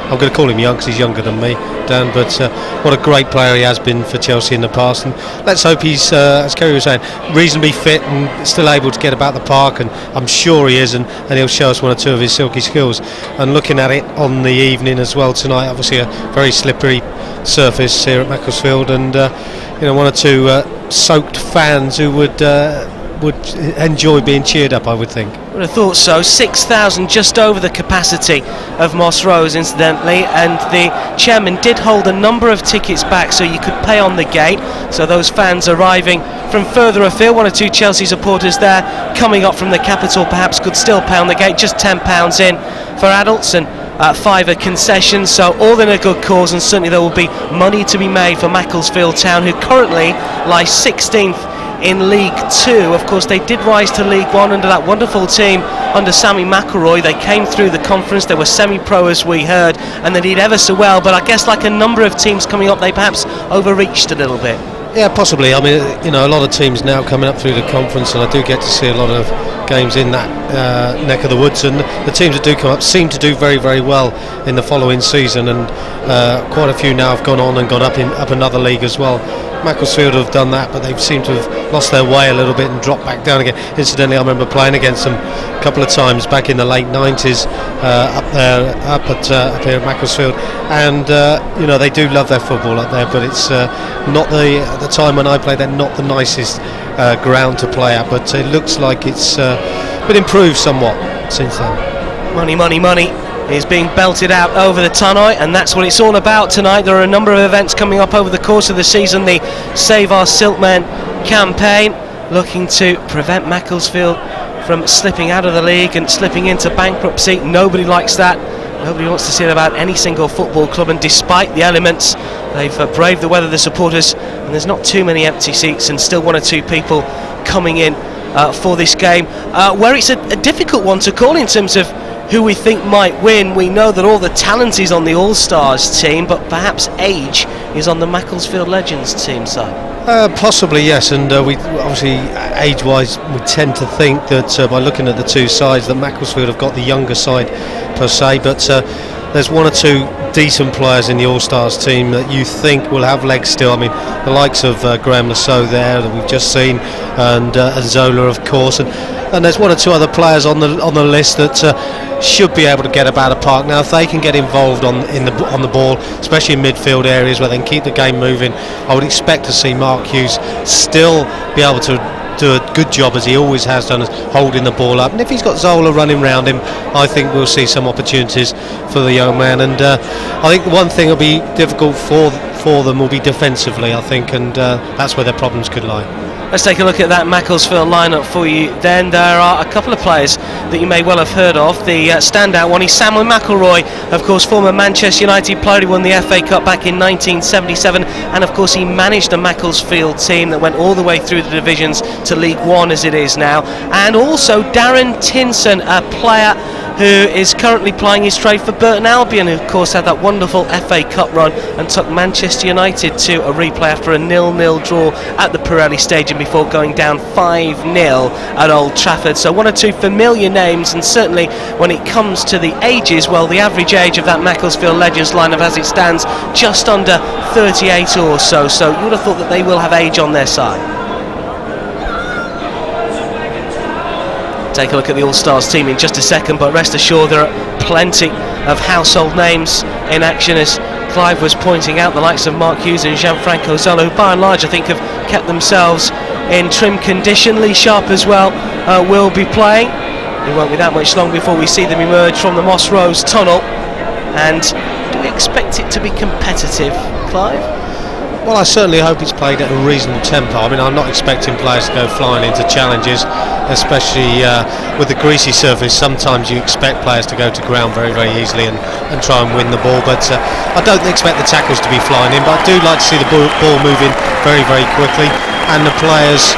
I'm going to call him young because he's younger than me, Dan, but what a great player he has been for Chelsea in the past, and let's hope he's, as Kerry was saying, reasonably fit and still able to get about the park, and I'm sure he is, and he'll show us one or two of his silky skills. And looking at it on the evening as well tonight, obviously a very slippery surface here at Macclesfield, and one or two soaked fans who would enjoy being cheered up, I would think. I would have thought so. 6,000, just over the capacity of Moss Rose, incidentally, and the chairman did hold a number of tickets back so you could pay on the gate, so those fans arriving from further afield, one or two Chelsea supporters there coming up from the capital perhaps could still pay on the gate, just £10 in for adults and £5 concessions, so all in a good cause, and certainly there will be money to be made for Macclesfield Town, who currently lie 16th in League 2. Of course, they did rise to League 1 under that wonderful team under Sammy McElroy. They came through the conference, they were semi-pro as we heard, and they did ever so well, but I guess like a number of teams coming up, they perhaps overreached a little bit. Yeah, possibly. I mean, a lot of teams now coming up through the conference, and I do get to see a lot of games in that neck of the woods, and the teams that do come up seem to do very, very well in the following season, and quite a few now have gone on and gone up another league as well. Macclesfield have done that, but they've seemed to have lost their way a little bit and dropped back down again. Incidentally, I remember playing against them a couple of times back in the late 90s up here at Macclesfield, and they do love their football up there, but it's not at the time when I played, they're not the nicest ground to play at, but it looks like it's been improved somewhat since then. Money, money, money is being belted out over the Tannoy, and that's what it's all about tonight. There are a number of events coming up over the course of the season. The Save Our Silkmen campaign, looking to prevent Macclesfield from slipping out of the league and slipping into bankruptcy. Nobody likes that. Nobody wants to see it about any single football club, and despite the elements, they've braved the weather, the supporters, and there's not too many empty seats, and still one or two people coming in for this game, where it's a difficult one to call in terms of who we think might win. We know that all the talent is on the All-Stars team, but perhaps age is on the Macclesfield Legends team side. Possibly, yes, and we obviously, age-wise, we tend to think that by looking at the two sides that Macclesfield have got the younger side per se, but there's one or two decent players in the All-Stars team that you think will have legs still. I mean, the likes of Graham Lasso there that we've just seen, and Zola, of course, and there's one or two other players on the list that should be able to get about a park. Now, if they can get involved on the ball, especially in midfield areas where they can keep the game moving, I would expect to see Mark Hughes still be able to do a good job, as he always has done, holding the ball up. And if he's got Zola running around him, I think we'll see some opportunities for the young man. And I think one thing will be difficult for them will be defensively, I think, and that's where their problems could lie. Let's take a look at that Macclesfield lineup for you then. There are a couple of players that you may well have heard of. The standout one is Samuel McElroy, of course, former Manchester United player who won the FA Cup back in 1977, and of course he managed the Macclesfield team that went all the way through the divisions to League 1 as it is now. And also Darren Tinson, a player who is currently plying his trade for Burton Albion, who of course had that wonderful FA Cup run and took Manchester United to a replay after a 0-0 draw at the Pirelli Stadium before going down 5-0 at Old Trafford. So one or two familiar names, and certainly when it comes to the ages, well, the average age of that Macclesfield Legends lineup as it stands just under 38 or so, so you would have thought that they will have age on their side. Take a look at the All-Stars team in just a second, but rest assured there are plenty of household names in action, as Clive was pointing out, the likes of Mark Hughes and Gianfranco Zola, who by and large I think have kept themselves in trim condition. Lee Sharp as well will be playing. It won't be that much long before we see them emerge from the Moss Rose tunnel. And do we expect it to be competitive, Clive? Well, I certainly hope it's played at a reasonable tempo. I mean, I'm not expecting players to go flying into challenges, especially with the greasy surface. Sometimes you expect players to go to ground very, very easily and try and win the ball, but I don't expect the tackles to be flying in, but I do like to see the ball moving very, very quickly, and the players,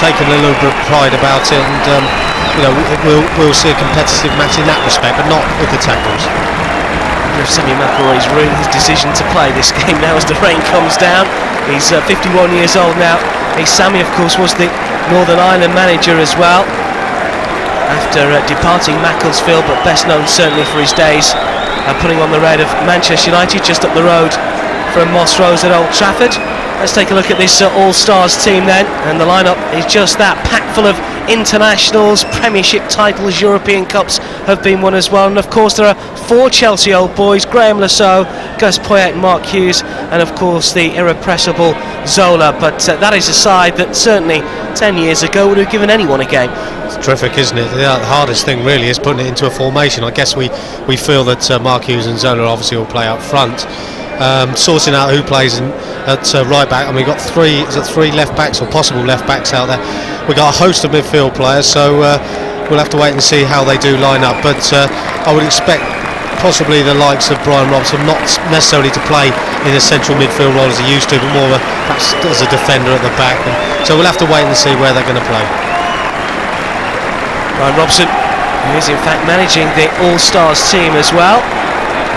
taking a little bit of pride about it, and we'll see a competitive match in that respect, but not with the tackles. Of Sammy McElroy's ruined his decision to play this game now as the rain comes down. He's 51 years old now. Sammy, of course, was the Northern Ireland manager as well after departing Macclesfield, but best known certainly for his days putting on the red of Manchester United, just up the road from Moss Rose at Old Trafford. Let's take a look at this All-Stars team then, and the lineup is just that, packed full of internationals, Premiership titles, European Cups have been won as well, and of course there are 4 Chelsea old boys, Graham Lasso, Gus Poyet, Mark Hughes, and of course the irrepressible Zola, but that is a side that certainly 10 years ago would have given anyone a game. It's terrific, isn't it? The hardest thing really is putting it into a formation. I guess we feel that Mark Hughes and Zola obviously will play up front. Sorting out who plays at right back, and we've got 3 left backs or possible left backs out there. We've got a host of midfield players, so we'll have to wait and see how they do line up, but I would expect possibly the likes of Bryan Robson not necessarily to play in a central midfield role as he used to, but more perhaps as a defender at the back, and so we'll have to wait and see where they're going to play. Bryan Robson, who is in fact managing the All-Stars team as well.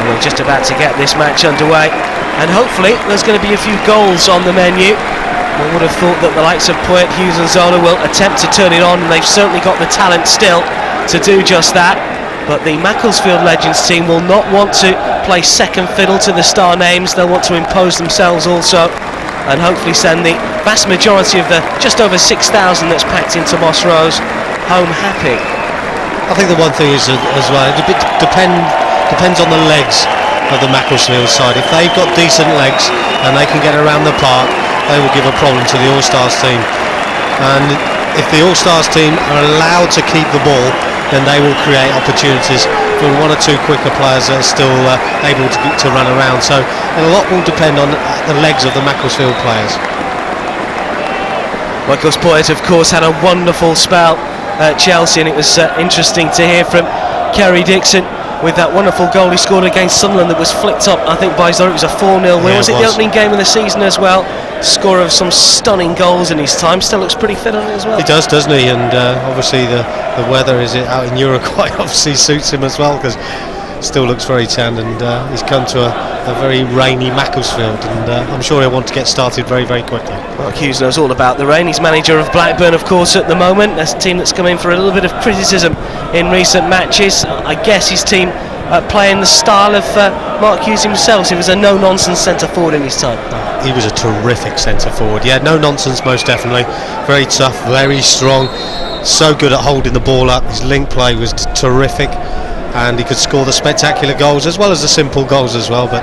And we're just about to get this match underway, and hopefully there's going to be a few goals on the menu. One would have thought that the likes of Poyet, Hughes and Zola will attempt to turn it on, and they've certainly got the talent still to do just that. But the Macclesfield Legends team will not want to play second fiddle to the star names. They'll want to impose themselves also, and hopefully send the vast majority of the just over 6,000 that's packed into Moss Rose home happy. I think the one thing is as well, it depends on the legs of the Macclesfield side. If they've got decent legs and they can get around the park, they will give a problem to the All-Stars team. And if the All-Stars team are allowed to keep the ball, then they will create opportunities for 1 or 2 quicker players that are still able to run around. So a lot will depend on the legs of the Macclesfield players. Michael Poyet, of course, had a wonderful spell at Chelsea, and it was interesting to hear from Kerry Dixon with that wonderful goal he scored against Sunderland that was flicked up, I think, by Zola. It was a 4-0 win. Was it the opening game of the season as well? Scorer of some stunning goals in his time. Still looks pretty fit on it as well. He does, doesn't he? And obviously the weather out in Uruguay obviously suits him as well, because still looks very tanned, and he's come to a very rainy Macclesfield, and I'm sure he'll want to get started very, very quickly. Mark Hughes knows all about the rain. He's manager of Blackburn, of course, at the moment. That's a team that's come in for a little bit of criticism in recent matches. I guess his team playing the style of Mark Hughes himself. So he was a no-nonsense centre-forward in his time. He was a terrific centre-forward. Yeah, no nonsense, most definitely. Very tough, very strong, so good at holding the ball up. His link play was terrific, and he could score the spectacular goals as well as the simple goals as well, but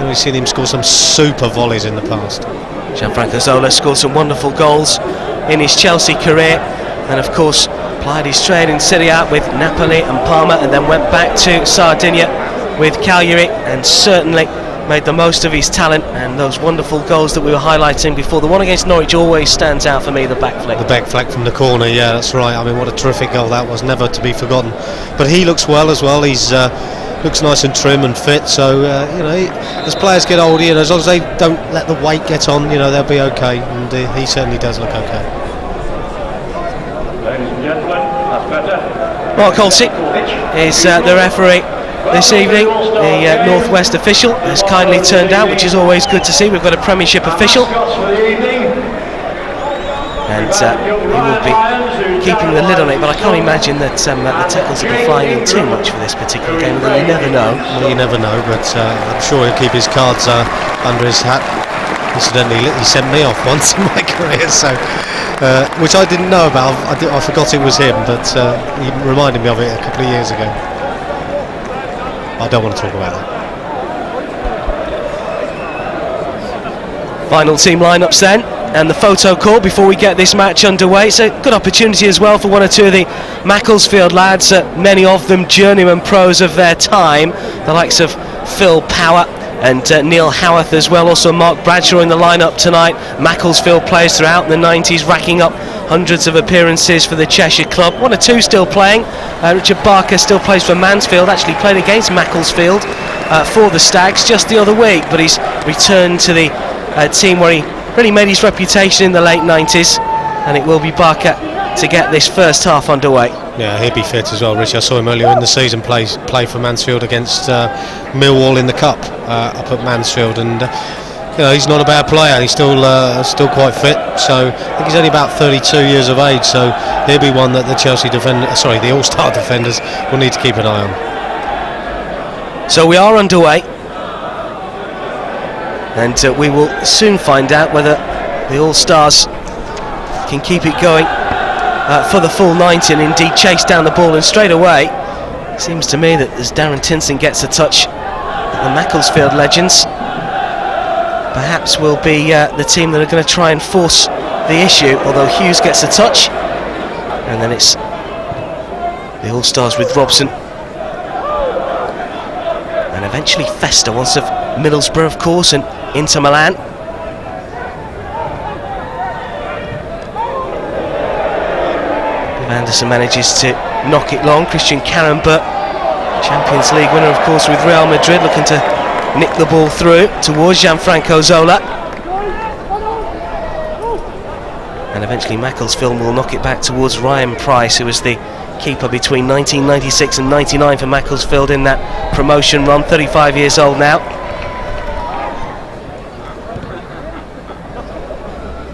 we've seen him score some super volleys in the past. Gianfranco Zola scored some wonderful goals in his Chelsea career, and of course plied his trade in Serie A with Napoli and Parma, and then went back to Sardinia with Cagliari, and certainly made the most of his talent, and those wonderful goals that we were highlighting before. The one against Norwich always stands out for me, the back flick. The back flick from the corner, yeah, that's right. I mean, what a terrific goal that was, never to be forgotten. But he looks well as well. He's looks nice and trim and fit, so as players get older, as long as they don't let the weight get on, they'll be okay, and he certainly does look okay. Ladies and gentlemen, that's better. Mark Holsey is the referee this evening. The Northwest official has kindly turned out, which is always good to see. We've got a Premiership official, and he will be keeping the lid on it, but I can't imagine that the tackles will be flying in too much for this particular game, although you never know. Well, you never know, but I'm sure he'll keep his cards under his hat. Incidentally, he sent me off once in my career, so which I didn't know about. I forgot it was him, but he reminded me of it a couple of years ago. I don't want to talk about that. Final team lineups then, and the photo call before we get this match underway. It's a good opportunity as well for 1 or 2 of the Macclesfield lads, many of them journeyman pros of their time, the likes of Phil Power and Neil Howarth as well. Also Mark Bradshaw in the lineup tonight. Macclesfield players throughout the 90s, racking up hundreds of appearances for the Cheshire club. 1 or 2 still playing. Richard Barker still plays for Mansfield, actually played against Macclesfield for the Stags just the other week, but he's returned to the team where he really made his reputation in the late 90s, and it will be Barker to get this first half underway. Yeah, he'll be fit as well, Rich. I saw him earlier in the season play for Mansfield against Millwall in the Cup up at Mansfield, and he's not a bad player. He's still quite fit, so I think he's only about 32 years of age, so he'll be one that the All-Star defenders will need to keep an eye on. So we are underway, and we will soon find out whether the All-Stars can keep it going for the full 90 and indeed chase down the ball. And straight away, it seems to me that as Darren Tinson gets a touch, the Macclesfield Legends perhaps will be the team that are going to try and force the issue, although Hughes gets a touch, and then it's the All-Stars with Robson, and eventually Festa, once of Middlesbrough of course, and Inter Milan. Anderson manages to knock it long. Christian Karembeu, Champions League winner of course with Real Madrid, looking to nick the ball through towards Gianfranco Zola, and eventually Macclesfield will knock it back towards Ryan Price, who was the keeper between 1996 and 99 for Macclesfield in that promotion run, 35 years old now.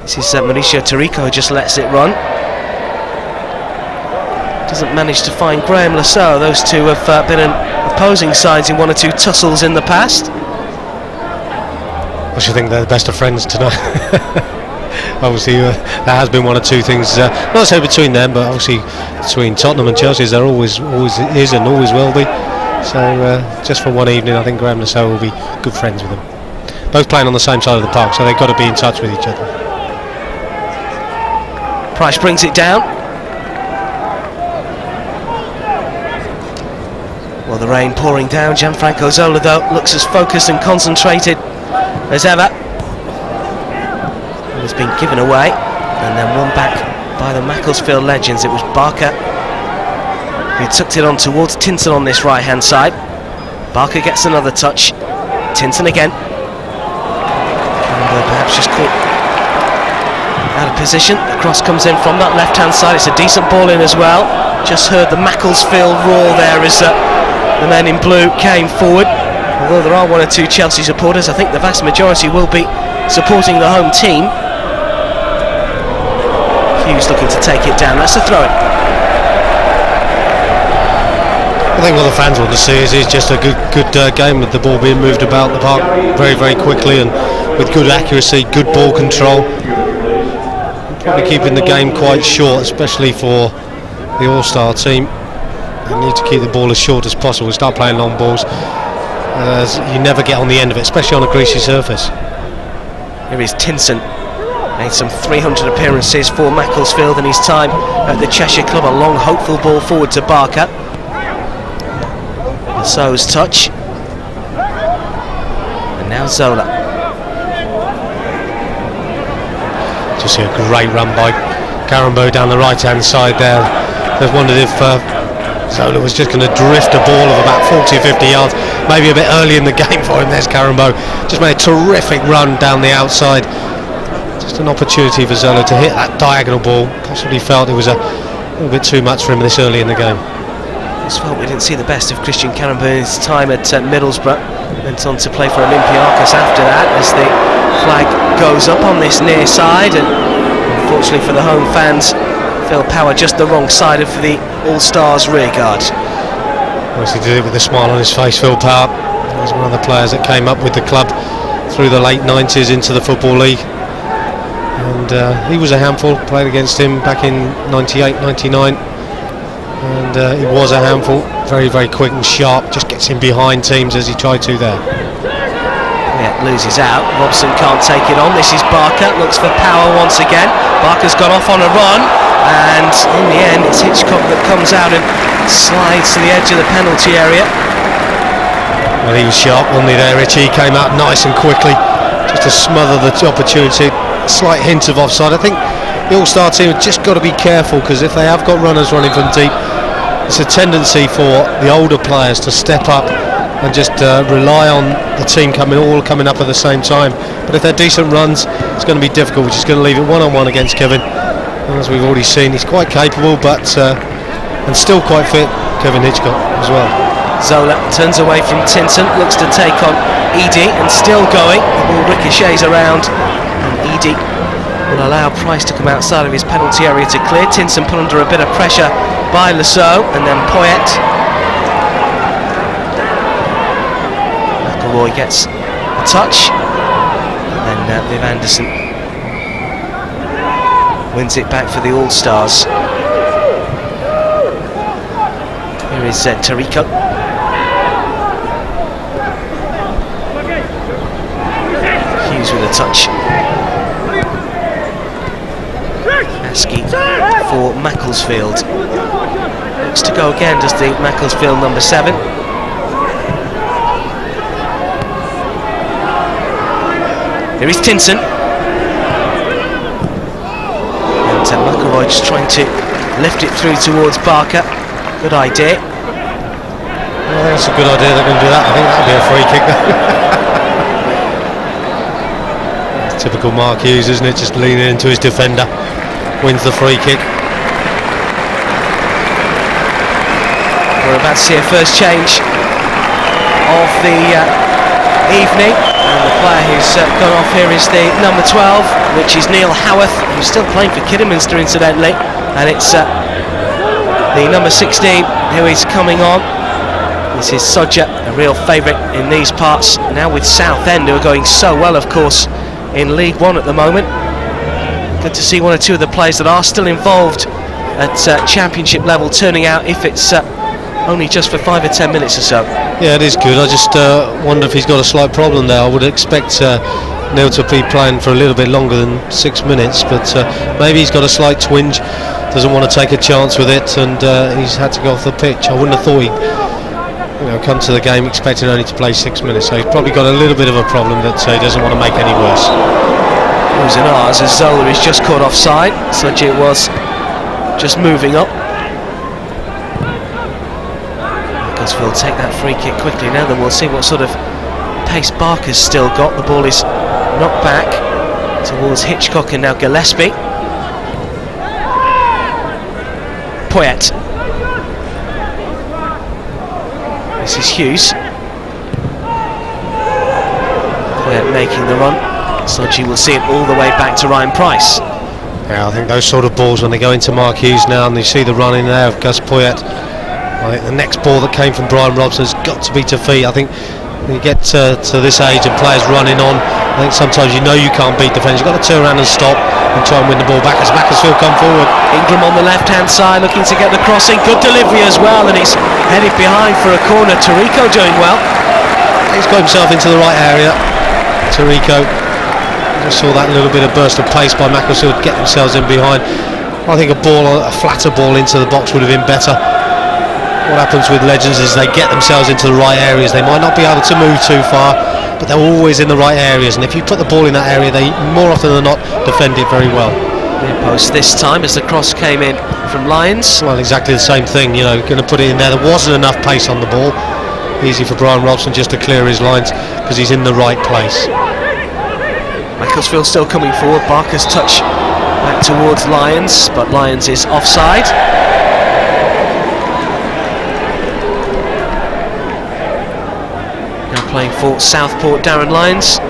This is Mauricio Taricco, who just lets it run. Doesn't manage to find Graham Lasso. Those two have been opposing sides in one or two tussles in the past. I should think they're the best of friends tonight. Obviously there has been one or two things, not so between them, but obviously between Tottenham and Chelsea there always is and always will be. So just for one evening I think Graham Lasso will be good friends with them. Both playing on the same side of the park, so they've got to be in touch with each other. Price brings it down. Well, the rain pouring down. Gianfranco Zola though looks as focused and concentrated as ever. It's been given away and then won back by the Macclesfield Legends. It was Barker who tucked it on towards Tinson on this right hand side. Barker gets another touch. Tinson again, and perhaps just caught out of position. The cross comes in from that left hand side. It's a decent ball in as well. Just heard the Macclesfield roar there as the men in blue came forward. Although there are one or two Chelsea supporters, I think the vast majority will be supporting the home team. Hughes looking to take it down. That's a throw-in. I think what the fans want to see is just a good game with the ball being moved about the park very, very quickly and with good accuracy, good ball control. Probably keeping the game quite short, especially for the All-Star team. They need to keep the ball as short as possible and start playing long balls. You never get on the end of it, especially on a greasy surface. Here is Tinson. Made some 300 appearances for Macclesfield in his time at the Cheshire Club. A long, hopeful ball forward to Barker. Lasso's touch. And now Zola. Just see a great run by Karembeu down the right-hand side there. They've wondered if Zola was just going to drift a ball of about 40 or 50 yards, maybe a bit early in the game for him. There's Karembeu, just made a terrific run down the outside. Just an opportunity for Zola to hit that diagonal ball. Possibly felt it was a little bit too much for him this early in the game. Just felt we didn't see the best of Christian Karembeu in his time at Middlesbrough. Went on to play for Olympiacos after that, as the flag goes up on this near side, and unfortunately for the home fans, Phil Power just the wrong side of the All-Stars rear guard. Obviously did it with a smile on his face, Phil Power. He was one of the players that came up with the club through the late 90s into the Football League. And he was a handful, played against him back in 98, 99. And he was a handful, very, very quick and sharp, just gets in behind teams as he tried to there. Yeah, loses out. Robson can't take it on. This is Barker, looks for Power once again. Barker's gone off on a run, and in the end it's Hitchcock that comes out and slides to the edge of the penalty area. Well, he was sharp, wasn't he there, Richie? He came out nice and quickly just to smother the opportunity. Slight hint of offside. I think the All-Star team have just got to be careful, because if they have got runners running from deep, it's a tendency for the older players to step up and just rely on the team all coming up at the same time. But if they're decent runs, it's going to be difficult. We're just going to leave it one-on-one against Kevin. And as we've already seen, he's quite capable, but and still quite fit, Kevin Hitchcock as well. Zola turns away from Tinson, looks to take on Edie, and still going. The ball ricochets around, and Edie will allow Price to come outside of his penalty area to clear. Tinson put under a bit of pressure by Lasso, and then Poyet McElroy gets a touch, and then Viv Anderson wins it back for the All-Stars. Here is Tarico. Hughes with a touch. Askey for Macclesfield. Looks to go again, does the Macclesfield number 7. Here is Tinson. And McElroy just trying to lift it through towards Barker. Good idea. Well, that's a good idea, they're going to do that. I think that'll be a free kick. It's typical Mark Hughes, isn't it? Just leaning into his defender. Wins the free kick. We're about to see a first change of the evening, and the player who's gone off here is the number 12, which is Neil Howarth, who's still playing for Kidderminster incidentally, and it's the number 16 who is coming on. This is Sodja, a real favourite in these parts, now with Southend, who are going so well of course in League One at the moment. Good to see one or two of the players that are still involved at championship level turning out, if it's only just for 5 or 10 minutes or so. Yeah, it is good. I just wonder if he's got a slight problem there. I would expect Neil to be playing for a little bit longer than 6 minutes, but maybe he's got a slight twinge, doesn't want to take a chance with it, and he's had to go off the pitch. I wouldn't have thought he'd come to the game expecting only to play 6 minutes, so he's probably got a little bit of a problem that he doesn't want to make any worse. It was an ours as Zola is just caught offside. Sodja was just moving up. Macclesfield take that free kick quickly now, then we'll see what sort of pace Barker's still got. The ball is knocked back towards Hitchcock and now Gillespie. Poyet. This is Hughes. Poyet making the run. Sodja will see it all the way back to Ryan Price. Yeah, I think those sort of balls, when they go into Mark Hughes now and you see the run in there of Gus Poyet, I think the next ball that came from Bryan Robson has got to be to feet. I think when you get to this age and players running on, I think sometimes you can't beat defenders. You've got to turn around and stop and try and win the ball back as Macclesfield come forward. Ingram on the left-hand side looking to get the crossing. Good delivery as well, and it's headed behind for a corner. Tarico doing well. He's got himself into the right area. Tarico. Just saw that little bit of burst of pace by Macclesfield get themselves in behind. I think a flatter ball into the box would have been better. What happens with Legends is they get themselves into the right areas. They might not be able to move too far, but they're always in the right areas, and if you put the ball in that area, they more often than not defend it very well. Near post this time as the cross came in from Lyons. Well, exactly the same thing, going to put it in there. There wasn't enough pace on the ball. Easy for Bryan Robson just to clear his lines because he's in the right place. Macclesfield still coming forward. Barker's touch back towards Lyons, but Lyons is offside. Now playing for Southport, Darren Lyons,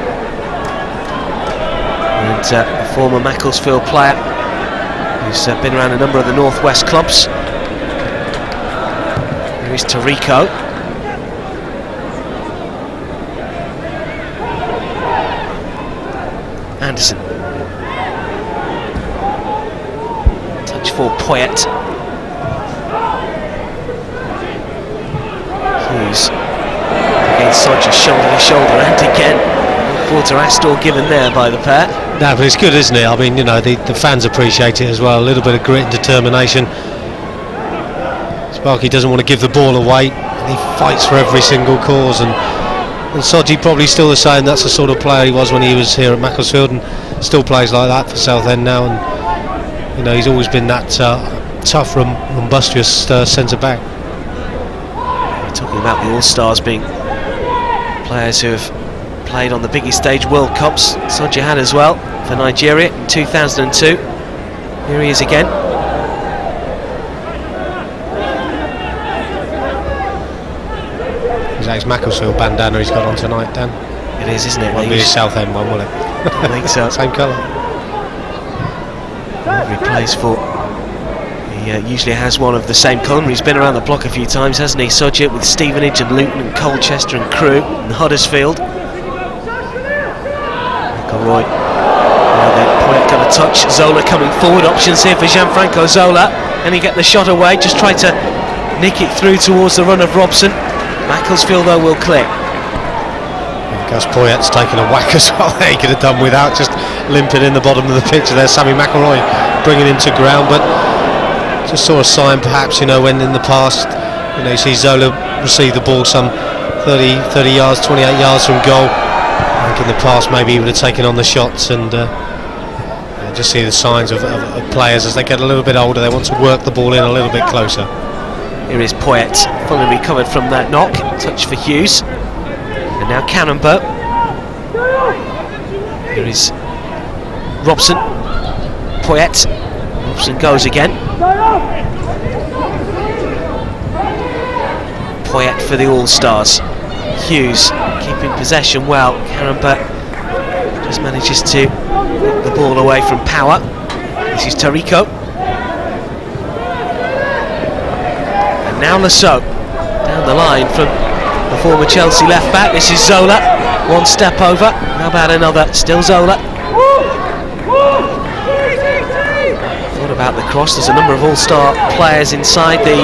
and a former Macclesfield player who's been around a number of the Northwest clubs. Here is Tarico. Anderson. Touch for Poyet. Hughes against Sodja, shoulder to shoulder, and again quarter Astor given there by the pair. No, but it's good, isn't it? I mean, the fans appreciate it as well. A little bit of grit and determination. Sparky doesn't want to give the ball away, and he fights for every single cause, and Sodja probably still the same. That's the sort of player he was when he was here at Macclesfield, and still plays like that for Southend now. And he's always been that tough, rumbustious centre back. We're talking about the All-Stars being players who have played on the biggest stage, World Cups. Sodja had as well for Nigeria in 2002. Here he is again. Is that his Macclesfield bandana he's got on tonight, Dan? It is, isn't it? Won't be his Southend one, will it? I think so. Same colour. He plays for usually has one of the same colour. He's been around the block a few times, hasn't he? Sodgett with Stevenage and Luton and Colchester and Crewe and Huddersfield. McElroy. Now then, Poyet got a touch. Zola coming forward. Options here for Gianfranco Zola. And he get the shot away. Just try to nick it through towards the run of Robson. Macclesfield though will clear. Gus Poyet's taken a whack as well. He could have done without, just limping in the bottom of the picture there. Sammy McElroy bringing him to ground, but just saw a sign perhaps, when in the past, you see Zola receive the ball some 30 yards, 28 yards from goal. I think in the past maybe he would have taken on the shots, and just see the signs of players as they get a little bit older. They want to work the ball in a little bit closer. Here is Poyet, fully recovered from that knock. Touch for Hughes. And now Karembeu. Here is Robson. Poyet. Robson goes again. Poyet for the All-Stars. Hughes keeping possession well. Karembeu just manages to knock the ball away from Power. This is Tarico. And now Lasso. Down the line from the former Chelsea left back. This is Zola. One step over. How about another? Still Zola. Thought about the cross. There's a number of All-Star players inside the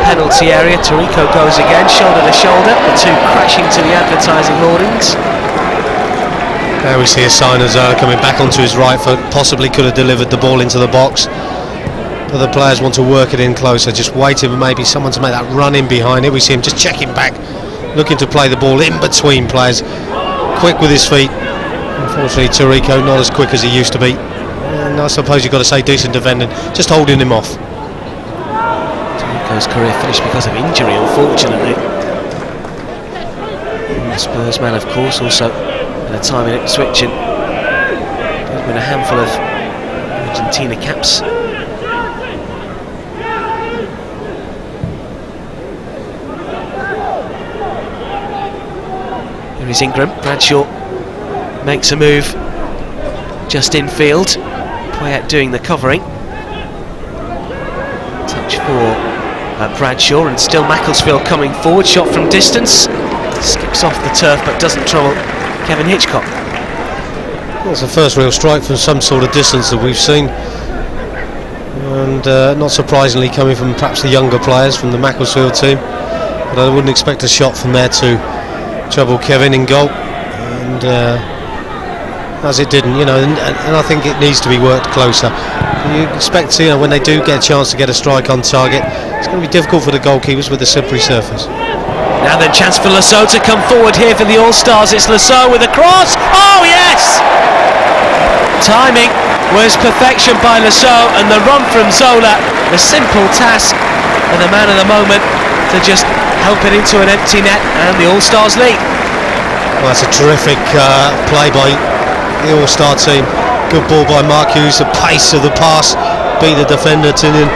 penalty area. Tarico goes again, shoulder to shoulder. The two crashing to the advertising hoardings. Now we see a sign of Zola coming back onto his right foot. Possibly could have delivered the ball into the box. Other players want to work it in closer, just waiting for maybe someone to make that run in behind it. We see him just checking back, looking to play the ball in between players, quick with his feet. Unfortunately, Tarico not as quick as he used to be, and I suppose you've got to say decent defending, just holding him off. Tarico's career finished because of injury, unfortunately. And the Spurs man, of course, also at a time in Ipswich, and there's been a handful of Argentina caps. Here is Ingram. Bradshaw makes a move just infield. Poyet doing the covering. Touch for Bradshaw, and still Macclesfield coming forward. Shot from distance. Skips off the turf but doesn't trouble Kevin Hitchcock. Well, it's the first real strike from some sort of distance that we've seen. And not surprisingly coming from perhaps the younger players from the Macclesfield team. But I wouldn't expect a shot from there to trouble Kevin in goal, and as it didn't, and I think it needs to be worked closer. You expect, when they do get a chance to get a strike on target, it's going to be difficult for the goalkeepers with the slippery surface. Now then, chance for Lasso to come forward here for the All-Stars. It's Lasso with a cross. Oh yes! Timing was perfection by Lasso, and the run from Zola, the simple task for the man of the moment to just help it into an empty net, and the All-Stars lead. Well, that's a terrific play by the All-Star team. Good ball by Mark Hughes. The pace of the pass beat the defender to him.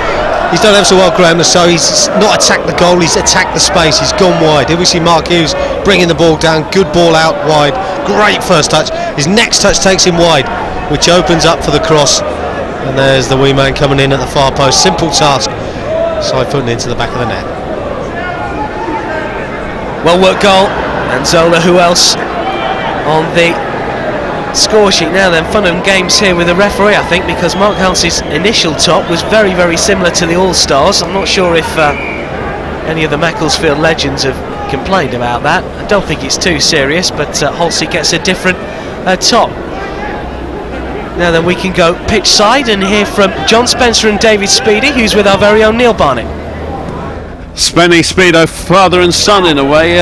He's done ever so well, Graham, so he's not attacked the goal, he's attacked the space, he's gone wide. Here we see Mark Hughes bringing the ball down. Good ball out wide. Great first touch. His next touch takes him wide, which opens up for the cross. And there's the wee man coming in at the far post. Simple task. Side footing into the back of the net. Well worked goal, and Zola, who else on the score sheet? Now then, fun and games here with the referee, I think, because Mark Halsey's initial top was very, very similar to the All-Stars. I'm not sure if any of the Macclesfield Legends have complained about that. I don't think it's too serious, but Halsey gets a different top. Now then, we can go pitch side and hear from John Spencer and David Speedy, who's with our very own Neil Barnett. Spenny, Speedo, father and son in a way.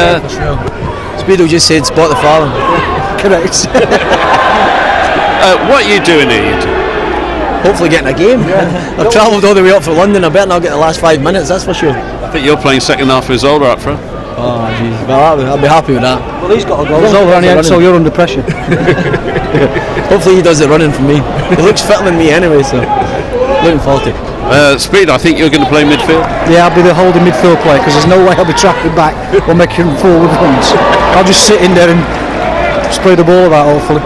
Speedo just said spot the farm. Correct. What are you doing here? Hopefully getting a game. Yeah. I've travelled all the way up from London. I bet I'll get the last 5 minutes, that's for sure. I think you're playing second half with Zola up front. Oh jeez, well, I'll be happy with that. Well, he's got a goal. Zola on the end, so you're under pressure. Hopefully he does the running for me. He looks fitter than me anyway, so looking forward to it. Speed, I think you're going to play midfield. Yeah, I'll be the holding midfield player because there's no way I'll be tracking back or making forward runs. I'll just sit in there and spray the ball about, hopefully.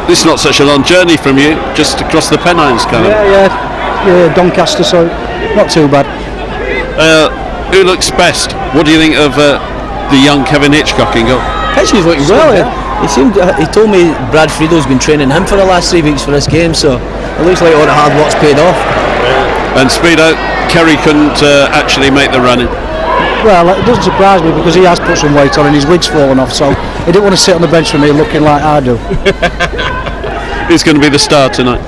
This is not such a long journey from you, just across the Pennines, kind of. Yeah, Doncaster, so not too bad. Who looks best? What do you think of the young Kevin Hitchcock in goal? Hitchcock's looking well. He told me Brad Friedo's been training him for the last 3 weeks for this game, so it looks like all the hard work's paid off. And Speedo, Kerry couldn't actually make the run in. Well, it doesn't surprise me because he has put some weight on and his wig's fallen off, so he didn't want to sit on the bench for me looking like I do. Who's going to be the star tonight?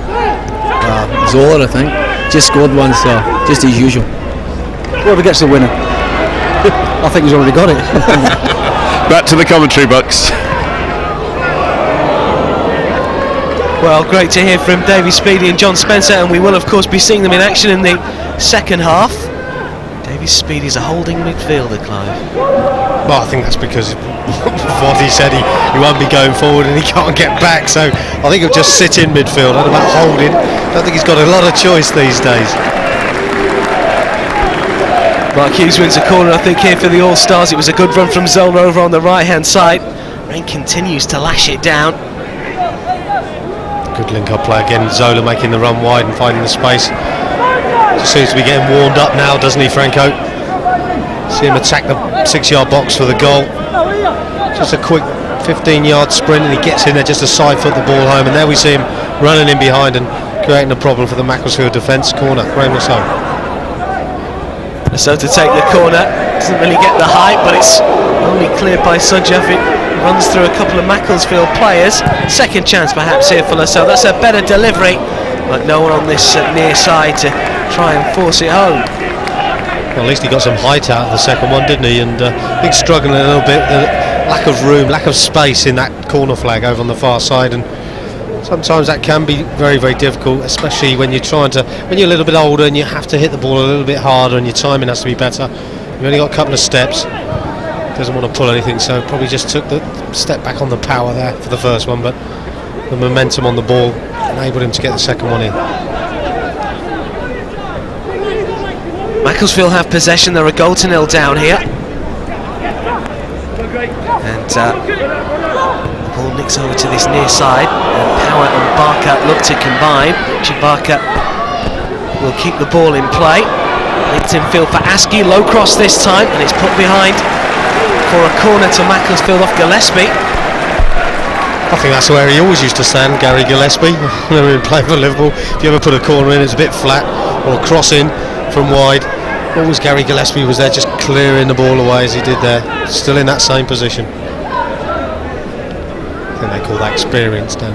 Zola, I think. Just scored one, so just as usual. Whoever gets the winner. I think he's already got it. Back to the commentary box. Well, great to hear from Davy Speedy and John Spencer, and we will of course be seeing them in action in the second half. Davy Speedy's a holding midfielder, Clive. Well, I think that's because of what he said, he won't be going forward and he can't get back, so I think he'll just sit in midfield. I don't know about holding. I don't think he's got a lot of choice these days. Mark Hughes wins a corner, I think, here for the All-Stars. It was a good run from Zola over on the right-hand side. Rain continues to lash it down. Good link-up play again. Zola making the run wide and finding the space. Just seems to be getting warmed up now, doesn't he, Franco? See him attack the 6-yard box for the goal. Just a quick 15-yard sprint and he gets in there just to side foot the ball home, and there we see him running in behind and creating a problem for the Macclesfield defence. Corner, Graham Lasso. So to take the corner, doesn't really get the height, but it's only cleared by Sudjeff. It runs through a couple of Macclesfield players. Second chance perhaps here for Lasso. That's a better delivery, but no one on this near side to try and force it home. Well, at least he got some height out of the second one, didn't he? And I think struggling a little bit, the lack of room, lack of space in that corner flag over on the far side, and sometimes that can be very, very difficult, especially when you're when you're a little bit older and you have to hit the ball a little bit harder and your timing has to be better. You've only got a couple of steps. Doesn't want to pull anything, so probably just took the step back on the power there for the first one, but the momentum on the ball enabled him to get the second one in. Macclesfield have possession. They're a goal to nil down here, and ball nicks over to this near side, and Power and Barker look to combine. Barker will keep the ball in play. Linked in field for Askey, low cross this time, and it's put behind for a corner to Macclesfield off Gillespie. I think that's where he always used to stand, Gary Gillespie, when we played for Liverpool. If you ever put a corner in, it's a bit flat, or a cross in from wide, always Gary Gillespie was there just clearing the ball away as he did there, still in that same position. I think they call that experience now.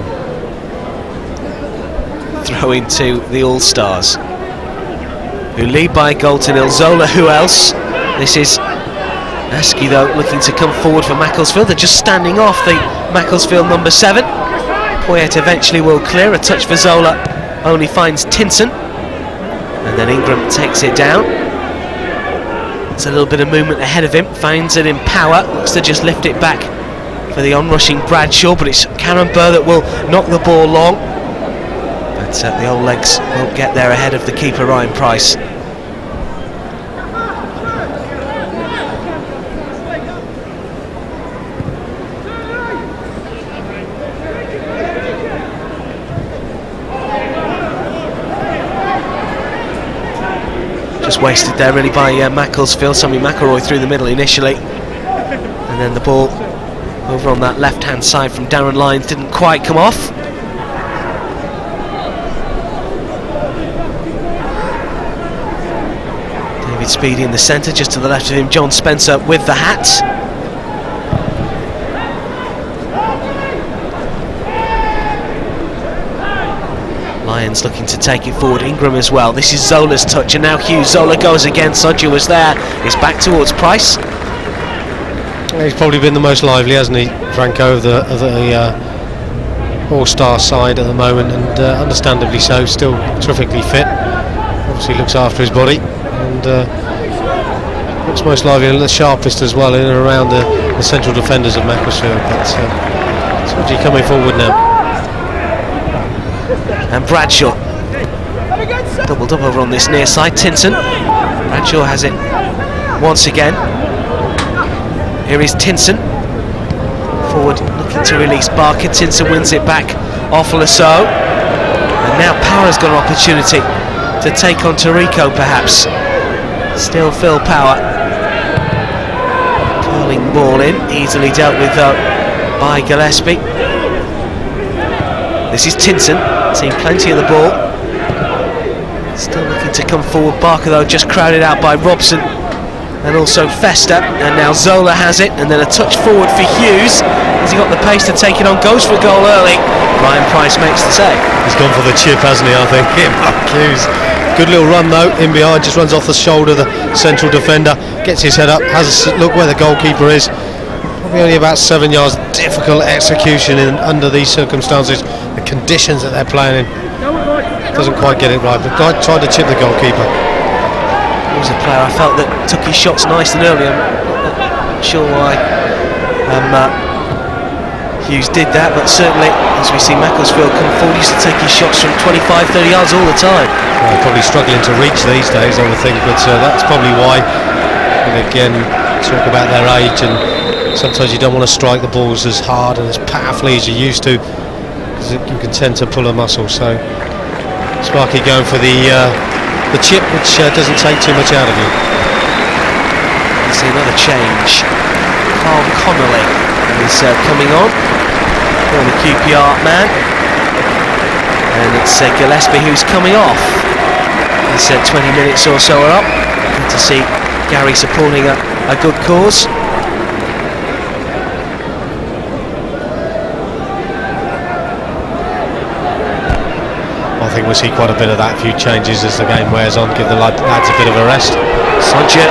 Throw into the All-Stars, who lead by a goal to nil. Zola, who else? This is Askey though, looking to come forward for Macclesfield. They're just standing off the Macclesfield number 7. Poyet eventually will clear. A touch for Zola only finds Tinson, and then Ingram takes it down. There's a little bit of movement ahead of him, finds it in Power, looks to just lift it back for the onrushing Bradshaw, but it's Karembeu that will knock the ball long. But the old legs won't get there ahead of the keeper, Ryan Price. Just wasted there really by Macclesfield. Sammy McElroy through the middle initially, and then the ball over on that left hand side from Darren Lyons didn't quite come off. David Speedy in the centre, just to the left of him John Spencer with the hat. Lyons looking to take it forward, Ingram as well. This is Zola's touch, and now Hughes. Zola goes again, Sodja was there. He's back towards Price. He's probably been the most lively, hasn't he, Franco, of the All-Star side at the moment, and understandably so, still terrifically fit. Obviously looks after his body, and looks most lively and the sharpest as well in and around the central defenders of Macclesfield. But Sodja coming forward now. And Bradshaw doubled up over on this near side. Tinson. Bradshaw has it once again. Here is Tinson. Forward looking to release Barker. Tinson wins it back off Lasso. And now Power's got an opportunity. to take on Tarico, perhaps. Still Phil Power. Curling ball in, easily dealt with though by Gillespie. This is Tinson, seeing plenty of the ball. Still looking to come forward. Barker though just crowded out by Robson and also Festa, and now Zola has it, and then a touch forward for Hughes. Has he got the pace to take it on? Goes for a goal early. Ryan Price makes the save. He's gone for the chip, hasn't he, I think? Hughes. Good little run though, in behind, just runs off the shoulder of the central defender, gets his head up, has a look where the goalkeeper is. Probably only about 7 yards. Difficult execution under these circumstances, the conditions that they're playing in. Doesn't quite get it right, but tried to chip the goalkeeper. He was a player I felt that took his shots nice and early. I'm not sure why Hughes did that, but certainly as we see Macclesfield come forward, he used to take his shots from 25-30 yards all the time. Well, probably struggling to reach these days, I would think, but that's probably why. And again, talk about their age, and sometimes you don't want to strike the balls as hard and as powerfully as you used to, because you can tend to pull a muscle. So Sparky going for the chip, which doesn't take too much out of you. You see another change. Carl Connolly is coming on, former QPR man, and it's Gillespie who's coming off. As 20 minutes or so are up. Good to see Gary supporting a good cause. I think we'll see quite a bit of that, a few changes as the game wears on, give the lads a bit of a rest. Sodja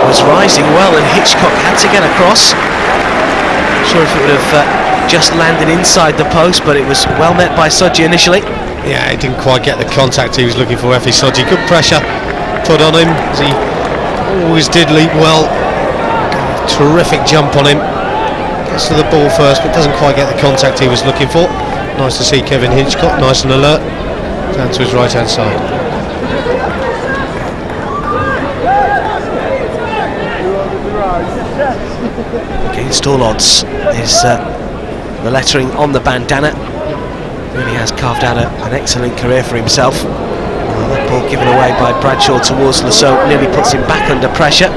was rising well and Hitchcock had to get across. Not sure if it would have just landed inside the post, but it was well met by Sodja initially. Yeah, he didn't quite get the contact he was looking for, Effie Sodja. Good pressure put on him, as he always did leap well. Terrific jump on him. Gets to the ball first, but doesn't quite get the contact he was looking for. Nice to see Kevin Hitchcock, nice and alert. Down to his right hand side. Against all odds is the lettering on the bandana. Really has carved out an excellent career for himself. That ball given away by Bradshaw towards Lasso nearly puts him back under pressure.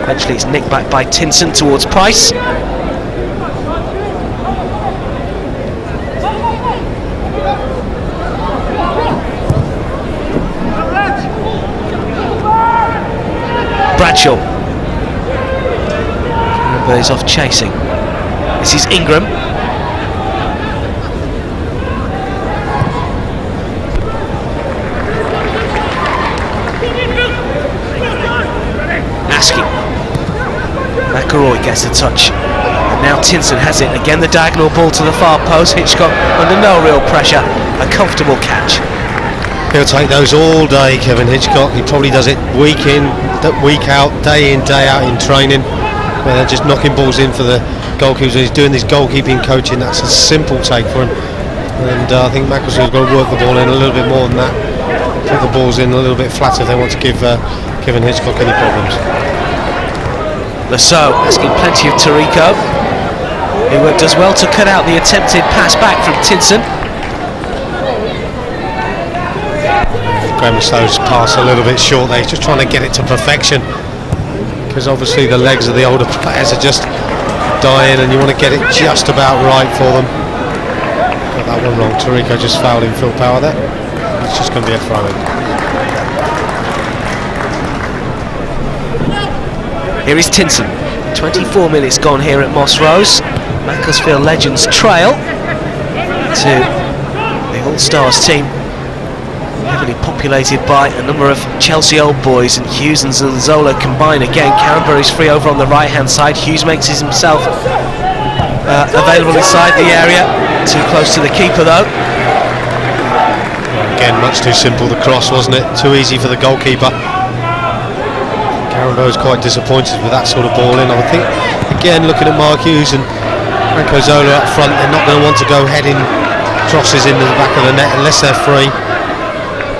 Eventually it's nicked back by Tinson towards Price. Bradshaw. Karembeu is off chasing. This is Ingram. Asking. McElroy gets a touch. And now Tinson has it. Again the diagonal ball to the far post. Hitchcock under no real pressure. A comfortable catch. He'll take those all day, Kevin Hitchcock. He probably does it week in, week out, day in, day out in training, where they're just knocking balls in for the goalkeepers. He's doing this goalkeeping coaching. That's a simple take for him. And I think Macclesfield's got to work the ball in a little bit more than that. Put the balls in a little bit flatter if they want to give Kevin Hitchcock any problems. Lasso asking plenty of Tarico, who does well to cut out the attempted pass back from Tinson. Graham Slow's pass a little bit short there. He's just trying to get it to perfection, because obviously the legs of the older players are just dying and you want to get it just about right for them. Got that one wrong. Tarico just fouled in Phil Power there. It's just going to be a throw-in. Here is Tinson. 24 minutes gone here at Moss Rose. Macclesfield Legends trail to the All-Stars team, heavily populated by a number of Chelsea old boys, and Hughes and Zola combine again. Karembeu is free over on the right hand side. Hughes makes himself available inside the area. Too close to the keeper though. Again, much too simple the cross, wasn't it? Too easy for the goalkeeper. Karembeu is quite disappointed with that sort of ball in. I would think, again, looking at Mark Hughes and Gianfranco Zola up front, they're not going to want to go heading crosses into the back of the net unless they're free.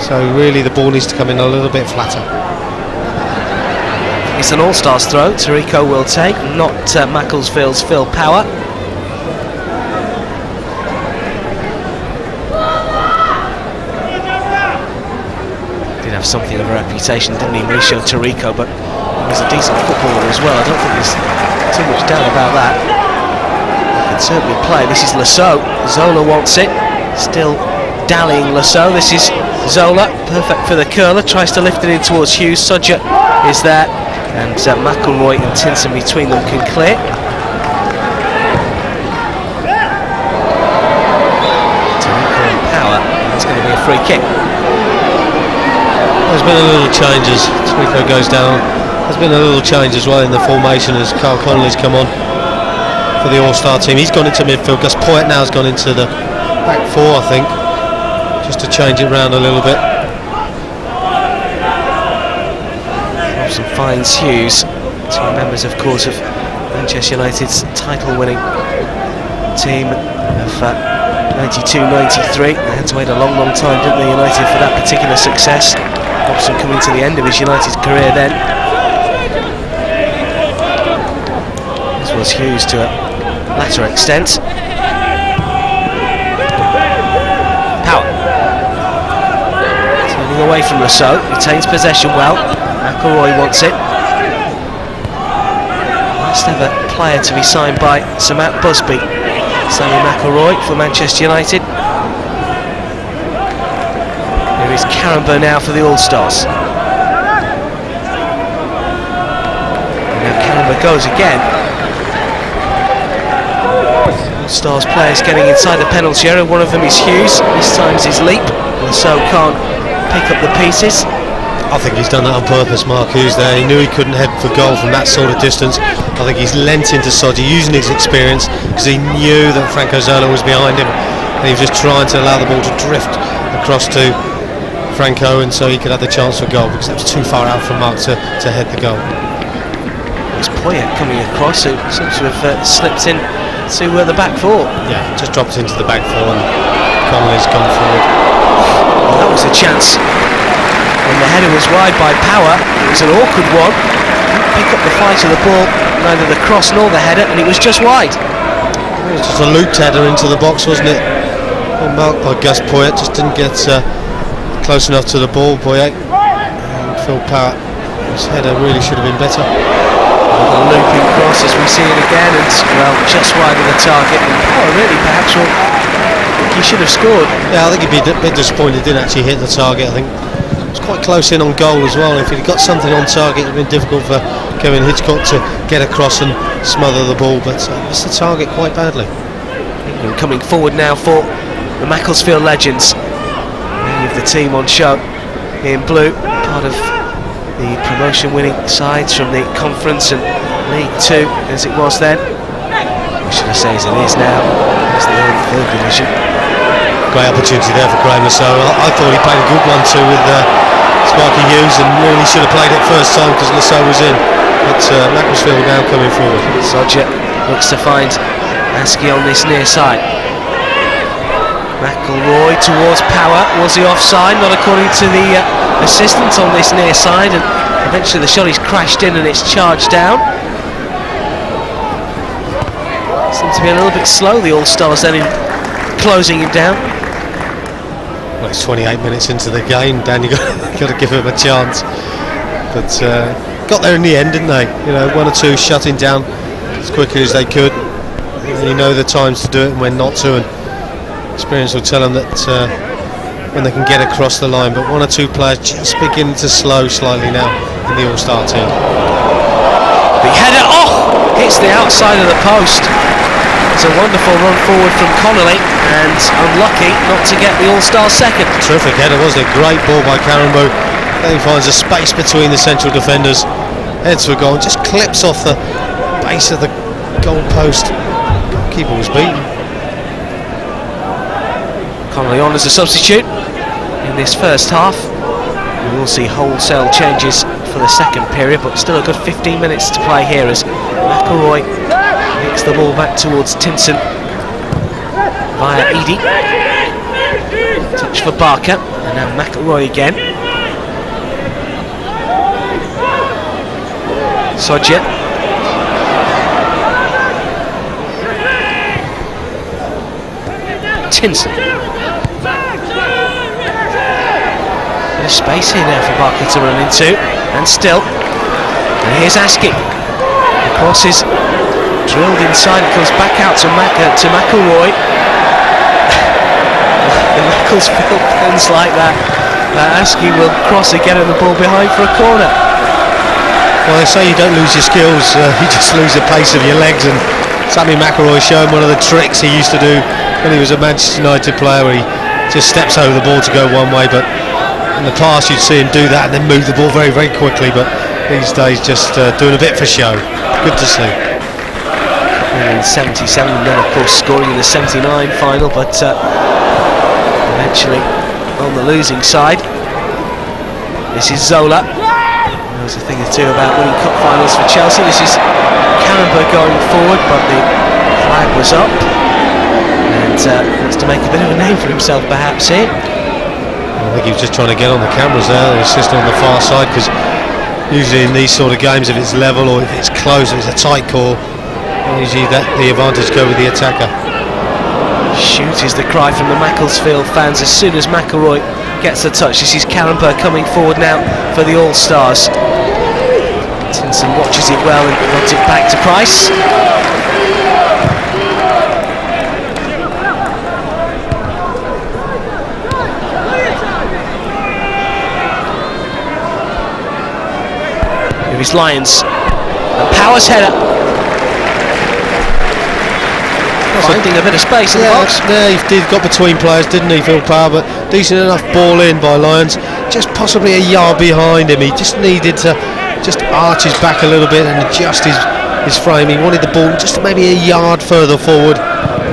So really the ball needs to come in a little bit flatter. It's an All-Stars throw. Tarico will take, not Macclesfield's Phil Power. Did have have something of a reputation, didn't he, Mauricio Tarrico? But he was a decent footballer as well. I don't think there's too much doubt about that. He can certainly play. This is Lasso. Zola wants it. Still dallying Lasso. This is Zola, perfect for the curler. Tries to lift it in towards Hughes. Sodja is there, and McElroy and Tinson between them can clear. It's going to be a free kick. There's been a little changes. Tarrico goes down. There's been a little change as well in the formation as Carl Connolly's come on for the All-Star team. He's gone into midfield. Gus Poyet now has gone into the back four, I think, just to change it round a little bit. Robson finds Hughes. Two members, of course, of Manchester United's title-winning team of 92-93. They had to wait a long time, didn't they, United, for that particular success. Robson coming to the end of his United career then. As was Hughes to a latter extent. Power. Turning away from Rousseau, retains possession well. McElroy wants it. Last ever player to be signed by Sir Matt Busby. Sammy McElroy for Manchester United. Here is Karembeu now for the All-Stars. And now Karembeu goes again. All-Stars players getting inside the penalty area. One of them is Hughes. This time's his leap. So can't pick up the pieces. I think he's done that on purpose, Mark Hughes there. He knew he couldn't head for goal from that sort of distance. I think he's lent into Sodja using his experience because he knew that Franco Zola was behind him, and he was just trying to allow the ball to drift across to Franco, and so he could have the chance for goal because that was too far out from Mark to head the goal. It's Poyet coming across, who seems to have slipped in to the back four. Yeah, just dropped into the back four and Connolly's gone forward. Well, that was a chance. And the header was wide by Power. It was an awkward one. Didn't pick up the fight of the ball, neither the cross nor the header, and it was just wide. It was just a looped header into the box, wasn't it? Well marked by Gus Poyet, just didn't get close enough to the ball, Poyet. And Phil Power, his header really should have been better. A looping cross as we see it again, and well, just wide of the target. And Power really perhaps will think he should have scored. Yeah, I think he'd be a bit disappointed he didn't actually hit the target. I think it was quite close in on goal as well. If he'd got something on target, it would have been difficult for Kevin Hitchcock to get across and smother the ball, but missed the target quite badly. Ingram coming forward now for the Macclesfield Legends. Many of the team on show in blue, part of the promotion-winning sides from the Conference and League 2 as it was then. Should I say as it is now? It's the old third division. Great opportunity there for Graham Lasso. I thought he played a good one too with Sparky Hughes, and really should have played it first time because Lasso was in. But Macclesfield now coming forward. Sodja looks to find Askey on this near side. McElroy towards Power. Was he offside? Not according to the assistant on this near side, and eventually the shot is crashed in and it's charged down. Seems to be a little bit slow, the All-Stars then, in closing him down. Well, it's 28 minutes into the game, Dan. You've got to give him a chance. But got there in the end, didn't they? You know, one or two shutting down as quickly as they could. And you know the times to do it and when not to, and experience will tell them that when they can get across the line. But one or two players just beginning to slow slightly now in the All-Star team. The header, hits the outside of the post. It's a wonderful run forward from Connolly, and unlucky not to get the All-Star second. Terrific header, wasn't it? Great ball by Karembeu. Then he finds a space between the central defenders, heads for goal, just clips off the base of the goal post. Keeper was beaten. Connolly on as a substitute in this first half. We will see wholesale changes for the second period, but still a good 15 minutes to play here as McElroy makes the ball back towards Tinson via Edie. Touch for Barker, and now McElroy again. Sodja. Tinson. Bit of space here now for Barker to run into, and still. And here's Askey. The cross is drilled inside, it comes back out to McElroy. The Macclesfield fans like that. Askey will cross again and the ball behind for a corner. Well, they say you don't lose your skills, you just lose the pace of your legs, and Sammy McElroy showing one of the tricks he used to do when he was a Manchester United player, where he just steps over the ball to go one way, but in the past you'd see him do that and then move the ball very, very quickly, but these days just doing a bit for show. Good to see. In 77 and then of course scoring in the 79 final, but eventually on the losing side. This is Zola. There's a thing or two about winning cup finals for Chelsea. This is Karembeu going forward, but the flag was up, and wants to make a bit of a name for himself perhaps here. I think he was just trying to get on the cameras there, the assistant on the far side, because usually in these sort of games, if it's level or if it's close, if it's a tight call, usually the advantage go with the attacker. Shoot is the cry from the Macclesfield fans as soon as McElroy gets the touch. This is Karembeu coming forward now for the All-Stars. Tinson watches it well and nods it back to Price. Here is Lyons. And Power's header. Finding a bit of space in the box. Yeah, he did got between players, didn't he, Phil Power? But decent enough ball in by Lyons. Just possibly a yard behind him. He just needed to just arch his back a little bit and adjust his frame. He wanted the ball just maybe a yard further forward.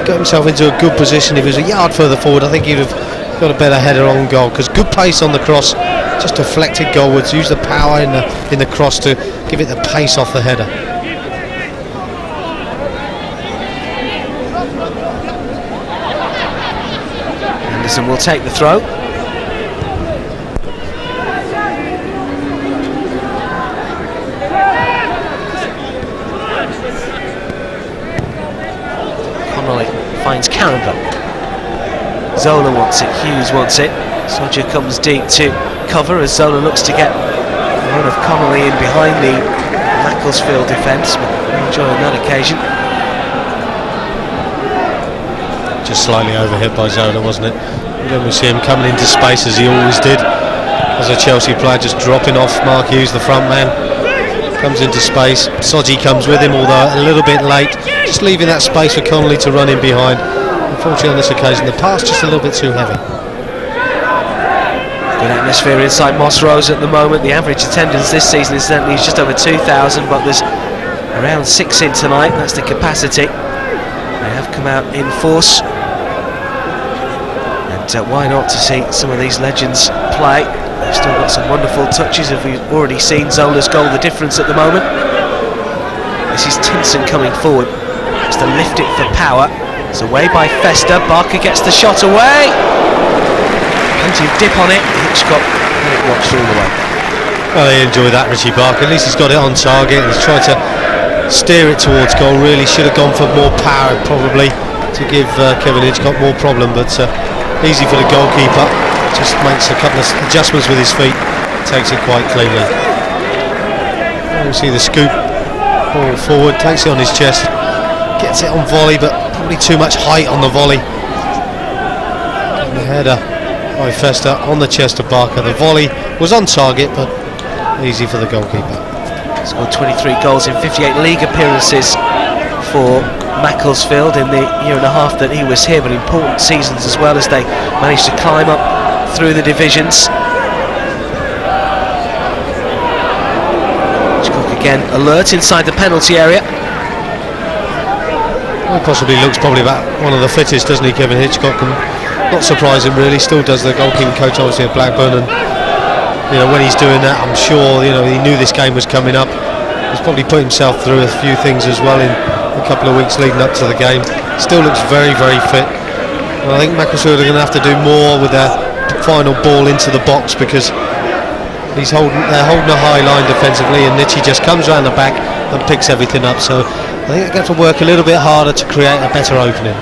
Got himself into a good position. If he was a yard further forward, I think he'd have got a better header on goal, because good pace on the cross, just deflected goalwards. Use the power in the cross to give it the pace off the header. Anderson will take the throw. Connolly finds Karembeu. Zola wants it, Hughes wants it. Sodja comes deep to cover as Zola looks to get a run of Connolly in behind the Macclesfield defence, but enjoying that occasion. Just slightly overhit by Zola, wasn't it? Then we see him coming into space as he always did. As a Chelsea player, just dropping off Mark Hughes, the front man. Comes into space. Sodji comes with him, although a little bit late. Just leaving that space for Connolly to run in behind. Unfortunately on this occasion, the pass just a little bit too heavy. Good atmosphere inside Moss Rose at the moment. The average attendance this season incidentally is just over 2,000, but there's around 6 in tonight. That's the capacity. They have come out in force. Why not to see some of these legends play? They've still got some wonderful touches, as we've already seen. Zola's goal the difference at the moment. This is Tinson coming forward, just to lift it for Power. It's away by Fester. Barker gets the shot away. Plenty of dip on it. Hitchcock had it watched all the way. Well, he enjoyed that, Richie Barker. At least he's got it on target. He's tried to steer it towards goal. Really should have gone for more power, probably, to give Kevin Hitchcock more problem, but easy for the goalkeeper. Just makes a couple of adjustments with his feet, takes it quite cleanly. You see the scoop, ball forward, takes it on his chest, gets it on volley, but probably too much height on the volley. And the header by Fester on the chest of Barker. The volley was on target, but easy for the goalkeeper. Scored 23 goals in 58 league appearances for Macclesfield in the year and a half that he was here, but important seasons as well, as they managed to climb up through the divisions. Hitchcock again alert inside the penalty area. Well, he possibly looks probably about one of the fittest, doesn't he, Kevin Hitchcock? And not surprising really, still does the goalkeeping coach obviously at Blackburn, and when he's doing that, I'm sure he knew this game was coming up. He's probably put himself through a few things as well in a couple of weeks leading up to the game. Still looks very, very fit. And I think Macclesfield are going to have to do more with their final ball into the box, because they're holding a high line defensively, and Nitchie just comes around the back and picks everything up. So I think they're going to have to work a little bit harder to create a better opening.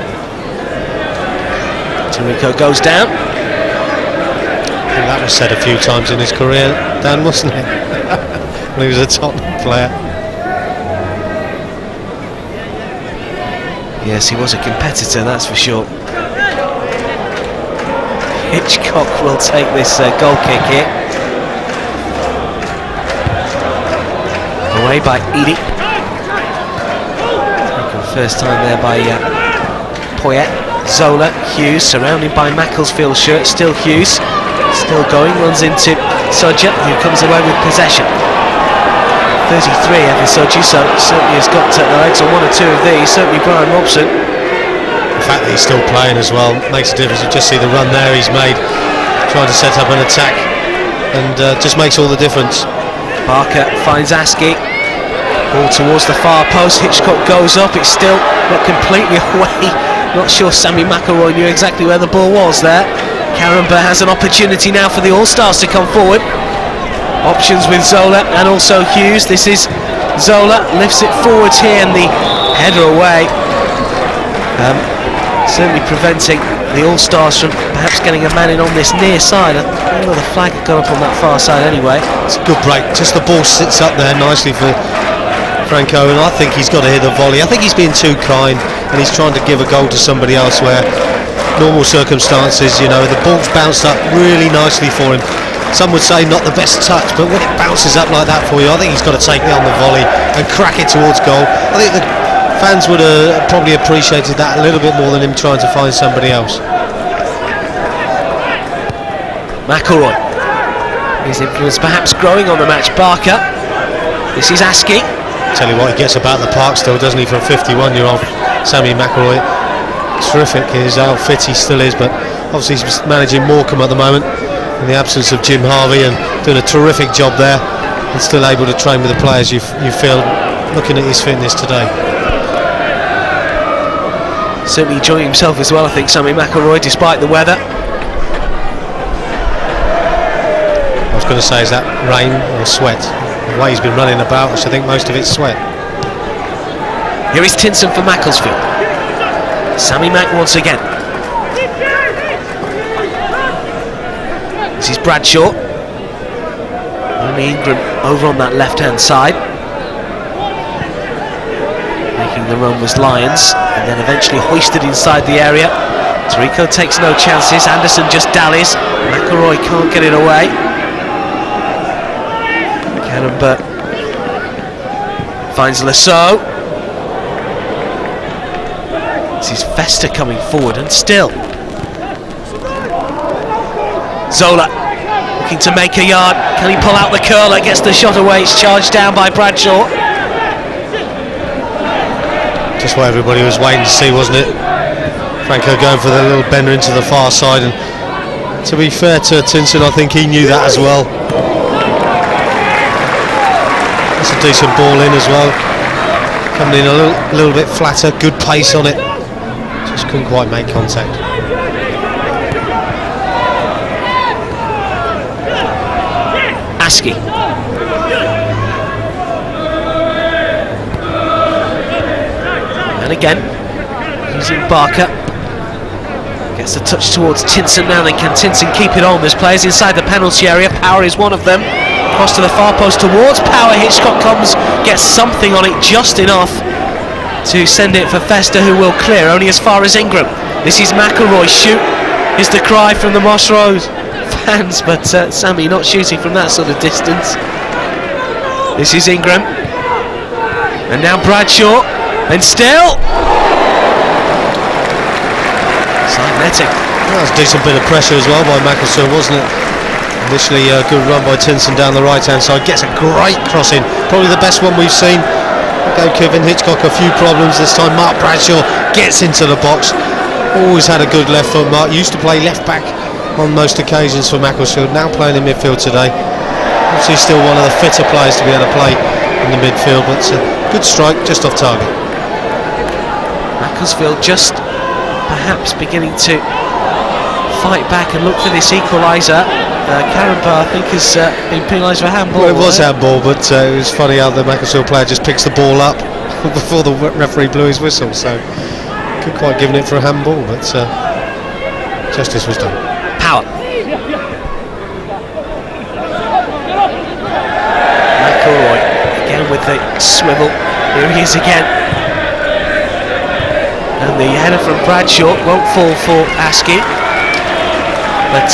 Tirico goes down. think that was said a few times in his career, Dan, wasn't it? When he was a Tottenham player. Yes, he was a competitor, that's for sure. Hitchcock will take this goal kick here. Away by Edie. Taken first time there by Poyet. Zola, Hughes, surrounded by Macclesfield shirt. Still Hughes, still going, runs into Sodja, who comes away with possession. 33 Evan Sodja, so certainly has got the legs on one or two of these. Certainly Bryan Robson. The fact that he's still playing as well makes a difference. You just see the run there he's made, trying to set up an attack, and just makes all the difference. Barker finds Askey. Ball towards the far post. Hitchcock goes up. It's still not completely away. Not sure Sammy McElroy knew exactly where the ball was there. Karembeu has an opportunity now for the All-Stars to come forward. Options with Zola and also Hughes. This is Zola, lifts it forwards here and the header away. Certainly preventing the All-Stars from perhaps getting a man in on this near side. I don't know the flag had gone up on that far side anyway. It's a good break, just the ball sits up there nicely for Franco, and I think he's got to hit the volley. I think he's being too kind and he's trying to give a goal to somebody else where normal circumstances, you know, the ball's bounced up really nicely for him. Some would say not the best touch, but when it bounces up like that for you, I think he's got to take it on the volley and crack it towards goal. I think the fans would have probably appreciated that a little bit more than him trying to find somebody else. McElroy, his influence perhaps growing on the match. Barker, this is Askey. Tell you what, he gets about the park still, doesn't he, for a 51-year-old Sammy McElroy. Terrific, his how fit he still is, but obviously he's managing Morecambe at the moment in the absence of Jim Harvey, and doing a terrific job there, and still able to train with the players. You feel, looking at his fitness today. Certainly enjoying himself as well, I think, Sammy McElroy, despite the weather. I was going to say, is that rain or sweat? The way he's been running about, I think most of it's sweat. Here is Tinson for Macclesfield. Sammy Mack once again. This is Bradshaw. Only Ingram over on that left-hand side. Making the run was Lyons, and then eventually hoisted inside the area. Tarico takes no chances. Anderson just dallies. McElroy can't get it away. Karembeu finds Lasso. This is Fester coming forward, and still Zola looking to make a yard. Can he pull out the curler? Gets the shot away. It's charged down by Bradshaw. Just what everybody was waiting to see, wasn't it? Franco going for the little bender into the far side, and to be fair to Tinson, I think he knew that as well. That's a decent ball in as well. Coming in a little bit flatter, good pace on it. Just couldn't quite make contact. Askey. And again, using Barker. Gets the touch towards Tinson now. Then can Tinson keep it on? There's players inside the penalty area. Power is one of them. Cross to the far post towards Power. Hitchcock comes, gets something on it, just enough to send it for Fester, who will clear only as far as Ingram. This is McElroy. Shoot is the cry from the Moss Rose fans, but Sammy not shooting from that sort of distance. This is Ingram, and now Bradshaw, and still side netting. That was a decent bit of pressure as well by Macclesfield, wasn't it? Initially a good run by Tinson down the right hand side, gets a great cross in, probably the best one we've seen. Gave Kevin Hitchcock a few problems this time. Mark Bradshaw gets into the box. Always had a good left foot. Mark used to play left back on most occasions for Macclesfield, now playing in midfield today. Obviously still one of the fitter players to be able to play in the midfield, but good strike, just off target. Macclesfield just perhaps beginning to fight back and look for this equaliser. Karembeu, I think, has been penalised for handball. Well, it was handball, but it was funny how the Macclesfield player just picks the ball up before the referee blew his whistle, so couldn't quite given it for a handball, but justice was done. Power. the swivel. Here he is again. And the header from Bradshaw won't fall for Askey. But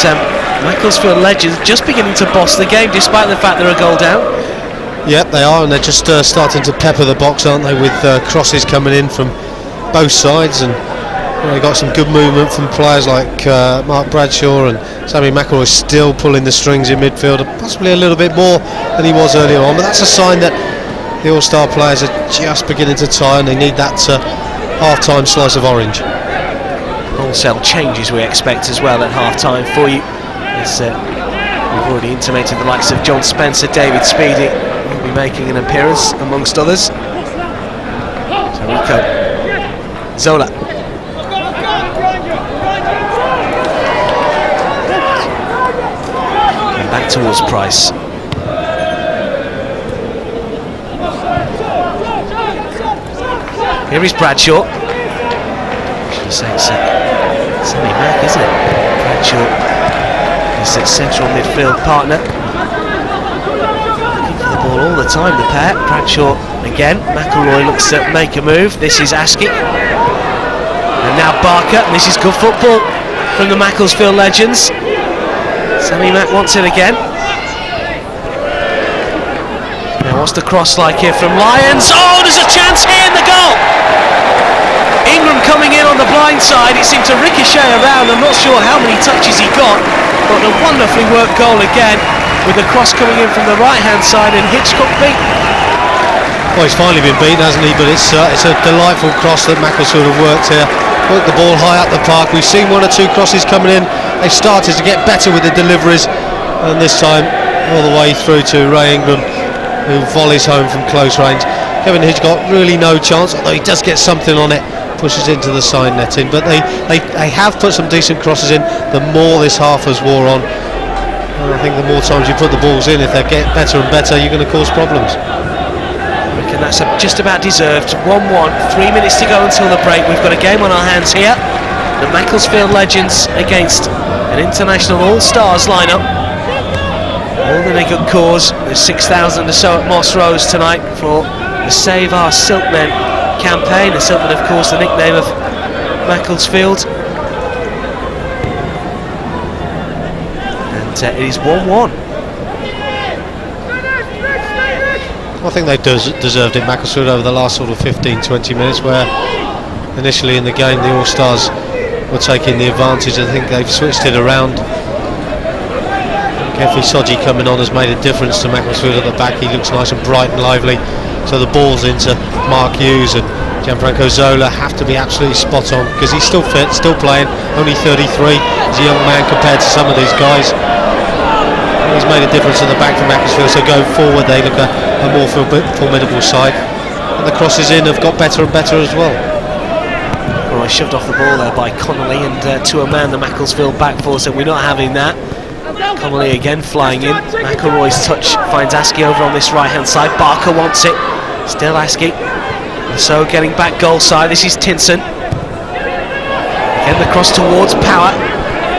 Macclesfield Legends just beginning to boss the game despite the fact they're a goal down. Yep, they are, and they're just starting to pepper the box, aren't they, with crosses coming in from both sides, and they got some good movement from players like Mark Bradshaw, and Sammy McElroy still pulling the strings in midfield, possibly a little bit more than he was earlier on, but that's a sign that the All-Star players are just beginning to tire, and they need that half-time slice of orange. Wholesale changes we expect as well at half-time for you. As we've already intimated, the likes of John Spencer, David Speedy will be making an appearance amongst others. So Rico Zola. And back towards Price. Here is Bradshaw. I should say it's Sammy Mack, isn't it? Bradshaw is the central midfield partner. Looking for the ball all the time, the pair. Bradshaw again. McElroy looks to make a move. This is Askey. And now Barker. This is good football from the Macclesfield Legends. Sammy Mack wants it again. Now what's the cross like here from Lyons? Oh, there's a chance here in the goal! Ingram coming in on the blind side. It seemed to ricochet around. I'm not sure how many touches he got, but a wonderfully worked goal again, with the cross coming in from the right hand side and Hitchcock beat. Well, he's finally been beaten, hasn't he? But it's a delightful cross that Macclesfield have worked here. Worked the ball high up the park. We've seen one or two crosses coming in. They've started to get better with the deliveries, and this time all the way through to Ray Ingram, who volleys home from close range. Kevin Hitchcock really no chance, although he does get something on it. Pushes into the side netting, but they have put some decent crosses in. The more this half has wore on, and I think the more times you put the balls in, if they get better and better, you're going to cause problems. I reckon that's just about deserved. 1-1, 3 minutes to go until the break. We've got a game on our hands here. The Macclesfield Legends against an international All-Stars lineup. All in a good cause. There's 6,000 or so at Moss Rose tonight for the Save Our Silkmen campaign. The Silkmen, of course, the nickname of Macclesfield. And it is 1-1. I think they've deserved it, Macclesfield, over the last sort of 15-20 minutes, where initially in the game the All-Stars were taking the advantage. I think they've switched it around. Kefi Soji coming on has made a difference to Macclesfield at the back. He looks nice and bright and lively. So the balls into Mark Hughes and Gianfranco Zola have to be absolutely spot on, because he's still fit, still playing, only 33. He's a young man compared to some of these guys. He's made a difference at the back for Macclesfield, so going forward they look a more formidable side. And the crosses in have got better and better as well. Well, I shoved off the ball there by Connolly, and to a man the Macclesfield back four said we're not having that. Connolly again flying in. McElroy's touch finds Askey over on this right hand side. Barker wants it. Still Askey. So getting back goal side. This is Tinson. Again the cross towards Power.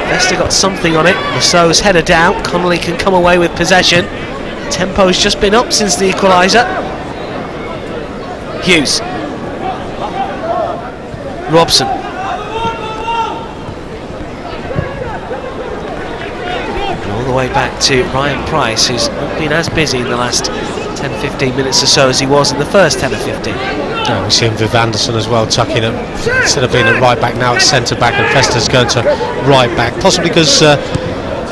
Vesta got something on it. Rousseau's header down. Connolly can come away with possession. Tempo's just been up since the equaliser. Hughes. Robson. All the way back to Ryan Price, who's not been as busy in the last 10-15 minutes or so as he was in the first 10 or 15. Oh, we see him with Anderson as well, tucking him. Instead of being at right back, now it's centre back, and Festa's going to right back. Possibly because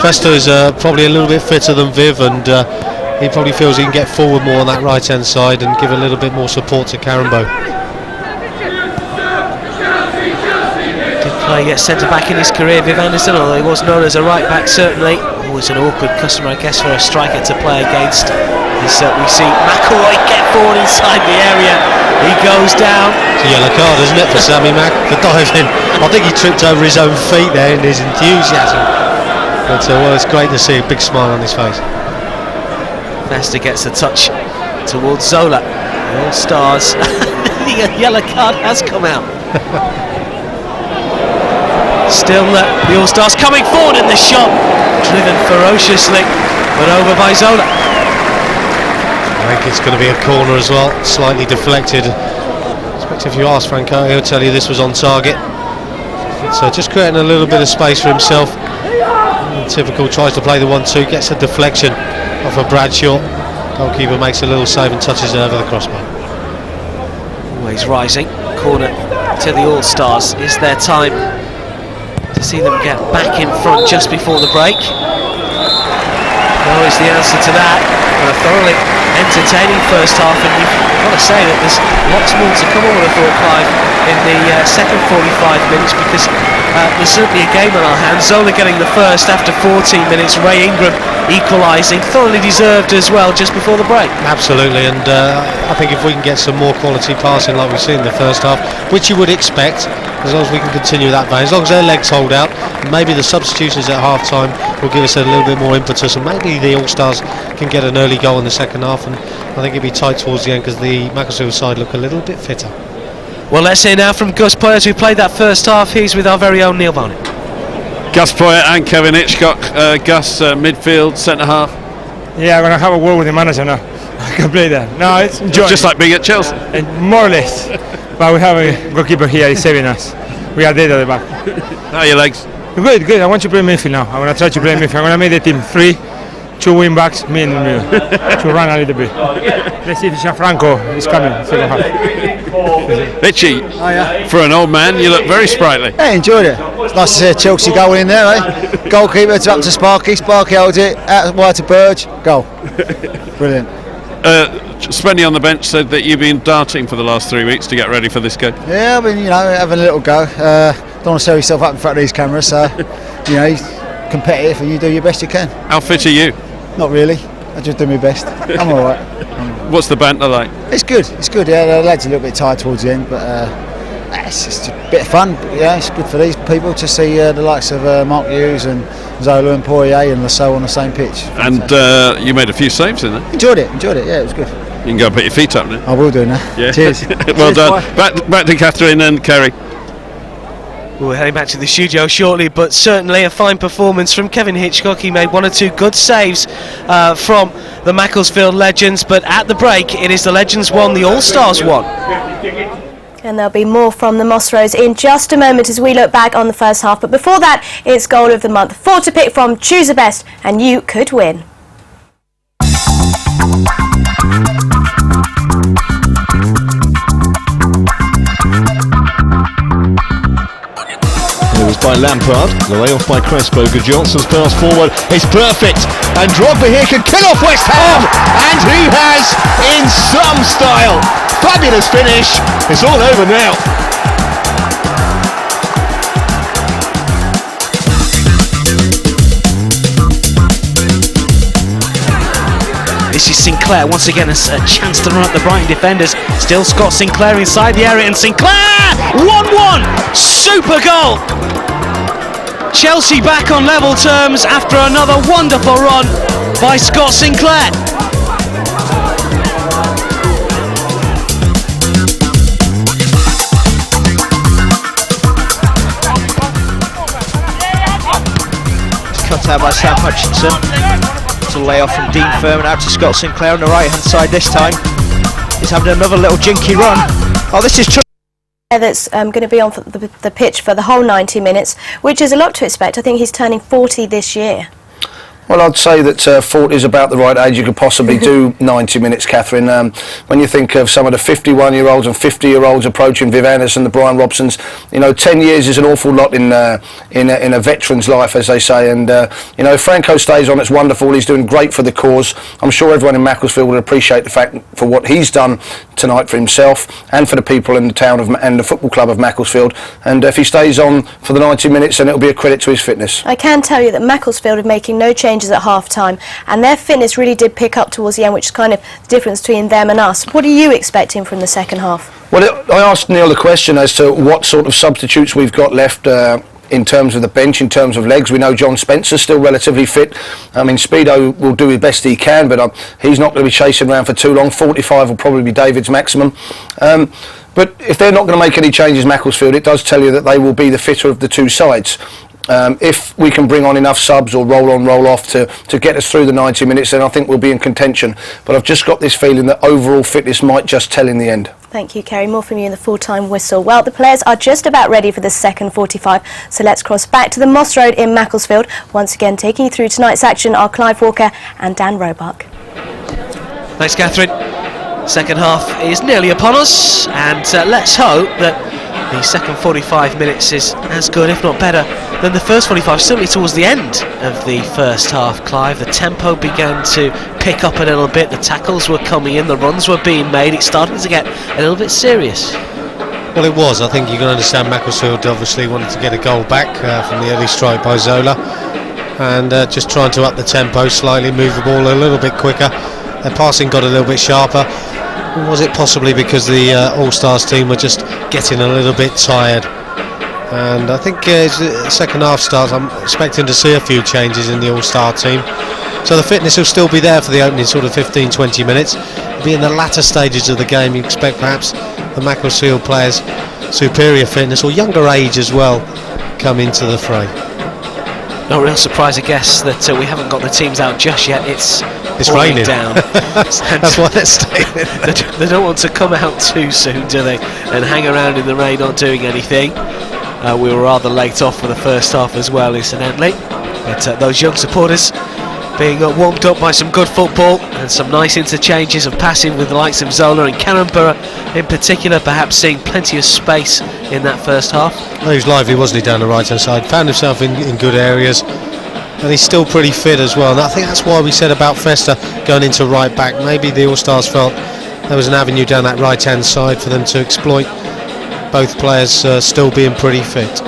Festa is probably a little bit fitter than Viv, and he probably feels he can get forward more on that right hand side and give a little bit more support to Karembeu. Play gets centre back in his career, Viv Anderson, although he was known as a right back certainly. Always an awkward customer, I guess, for a striker to play against. We see McElroy get forward inside the area. He goes down. It's a yellow card, isn't it, for Sammy Mack for diving? I think he tripped over his own feet there in his enthusiasm. But well, it's great to see a big smile on his face. Vesta gets the touch towards Zola. The All-Stars. The yellow card has come out. Still the All-Stars coming forward in the shot, driven ferociously, but over by Zola. I think it's going to be a corner as well, slightly deflected. If you ask Franco, he'll tell you this was on target. So just creating a little bit of space for himself. Typical, tries to play the 1-2, gets a deflection off a Bradshaw. Goalkeeper makes a little save and touches it over the crossbar. Always rising, corner to the All-Stars. Is there time to see them get back in front just before the break? No is the answer to that. And a thoroughly entertaining first half, and you've got to say that there's lots more to come, I would have thought, Clive, in the second 45 minutes, because there's certainly a game on our hands. Zola getting the first after 14 minutes, Ray Ingram equalising, thoroughly deserved as well just before the break. Absolutely, and I think if we can get some more quality passing like we've seen in the first half, which you would expect, as long as we can continue that vein, as long as their legs hold out, maybe the substitutions at half time will give us a little bit more impetus, and maybe the All-Stars can get an early goal in the second half, and I think it'll be tight towards the end because the Macclesfield side look a little bit fitter. Well, let's hear now from Gus Poyet, who played that first half. He's with our very own Neil Barnett. Gus Poyet and Kevin Hitchcock. Gus, midfield, centre half. Yeah, I'm going to have a word with the manager now. I can play that. No, it's enjoying. Just like being at Chelsea. More or less. But we have a goalkeeper here, he's saving us. We are dead at the back. How are your legs? Good, good. I want to play midfield now. I'm going to try to play midfield. I'm going to make the team 3, 2 wing backs, me in the middle, to run a little bit. Let's see if Gianfranco is coming second half. Richie, for an old man, you look very sprightly. Hey, enjoyed it. It's nice to see a Chelsea goal in there, eh? Goalkeeper, it's up to Sparky. Sparky holds it, out wide to Burge, goal. Brilliant. Spenny on the bench said that you've been darting for the last 3 weeks to get ready for this game. Yeah, I've been, having a little go. Don't want to sell yourself up in front of these cameras, so, you're competitive and you do your best you can. How fit are you? Not really. I just do my best. I'm all right. What's the banter like? It's good. Yeah, the lads are a little bit tired towards the end, but it's just a bit of fun. Yeah, it's good for these people to see the likes of Mark Hughes and Zola and Poyet and Lasso on the same pitch. And you made a few saves in there. Enjoyed it. Yeah, it was good. You can go and put your feet up now. I will do now. Yeah. Cheers. Well done. Back to Catherine and Kerry. We're heading back to the studio shortly, but certainly a fine performance from Kevin Hitchcock. He made 1 or 2 good saves from the Macclesfield Legends, but at the break it is the Legends 1, the All-Stars 1. And there'll be more from the Moss Rose in just a moment as we look back on the first half. But before that, it's Goal of the Month. 4 to pick from, choose the best, and you could win. It was by Lampard, the layoff by Crespo. Good Johnson's pass forward, it's perfect, and Drogba here can kill off West Ham, and he has in some style. Fabulous finish, it's all over now. This is Sinclair, once again a chance to run up the Bryan defenders. Still Scott Sinclair inside the area, and Sinclair! 1-1! Super goal! Chelsea back on level terms after another wonderful run by Scott Sinclair. Cut out by Sam Hutchinson. It's a layoff from Dean Furman out to Scott Sinclair on the right hand side this time. He's having another little jinky run. Oh, this is That's going to be on for the pitch for the whole 90 minutes, which is a lot to expect. I think he's turning 40 this year. Well, I'd say that 40 is about the right age you could possibly do 90 minutes, Catherine. When you think of some of the 51-year-olds and 50-year-olds approaching Viv Anderson, the Brian Robsons, 10 years is an awful lot in a veteran's life, as they say. And if Franco stays on, it's wonderful. He's doing great for the cause. I'm sure everyone in Macclesfield will appreciate the fact for what he's done tonight for himself and for the people in the town and the football club of Macclesfield. And if he stays on for the 90 minutes, then it'll be a credit to his fitness. I can tell you that Macclesfield are making no changes at half time, and their fitness really did pick up towards the end, which is kind of the difference between them and us. What are you expecting from the second half? Well, I asked Neil the question as to what sort of substitutes we've got left in terms of the bench, in terms of legs. We know John Spencer's still relatively fit. I mean, Speedo will do his best he can, but he's not going to be chasing around for too long. 45 will probably be David's maximum. But if they're not going to make any changes, Macclesfield, it does tell you that they will be the fitter of the two sides. If we can bring on enough subs or roll on, roll off to get us through the 90 minutes, then I think we'll be in contention. But I've just got this feeling that overall fitness might just tell in the end. Thank you, Kerry. More from you in the full-time whistle. Well, the players are just about ready for the second 45, so let's cross back to the Moss Road in Macclesfield. Once again, taking you through tonight's action are Clive Walker and Dan Roebuck. Thanks, Catherine. Second half is nearly upon us, and let's hope that the second 45 minutes is as good, if not better, than the first 45, certainly towards the end of the first half, Clive. The tempo began to pick up a little bit, the tackles were coming in, the runs were being made, it started to get a little bit serious. Well, it was. I think you can understand Macclesfield obviously wanted to get a goal back from the early strike by Zola, and just trying to up the tempo slightly, move the ball a little bit quicker. Their passing got a little bit sharper. Was it possibly because the All-Stars team were just getting a little bit tired? And I think as the second half starts, I'm expecting to see a few changes in the All-Star team. So the fitness will still be there for the opening sort of 15-20 minutes. It'll be in the latter stages of the game you expect perhaps the Macclesfield players' superior fitness or younger age as well come into the fray. No real surprise, I guess, that we haven't got the teams out just yet. It's raining down. That's why they're staying. They don't want to come out too soon, do they? And hang around in the rain not doing anything. We were rather late off for the first half as well, incidentally. But those young supporters being warmed up by some good football and some nice interchanges of passing with the likes of Zola and Karembeu in particular, perhaps seeing plenty of space in that first half. Well, he was lively, wasn't he, down the right hand side, found himself in good areas, and he's still pretty fit as well. And I think that's why we said about Festa going into right back. Maybe the All-Stars felt there was an avenue down that right hand side for them to exploit, both players still being pretty fit.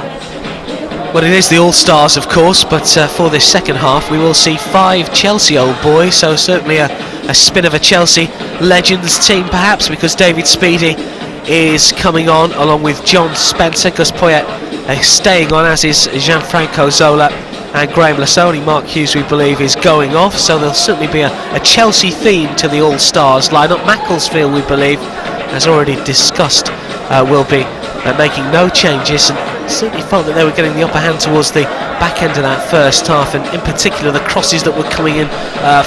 Well, it is the All-Stars, of course, but for this second half we will see 5 Chelsea old boys, so certainly a spin of a Chelsea Legends team perhaps, because David Speedy is coming on along with John Spencer. Gus Poyet staying on, as is Gianfranco Zola and Graham Lasoni. Mark Hughes, we believe, is going off, so there'll certainly be a Chelsea theme to the All-Stars lineup. Macclesfield, we believe, as already discussed, will be making no changes, and certainly felt that they were getting the upper hand towards the back end of that first half, and in particular the crosses that were coming in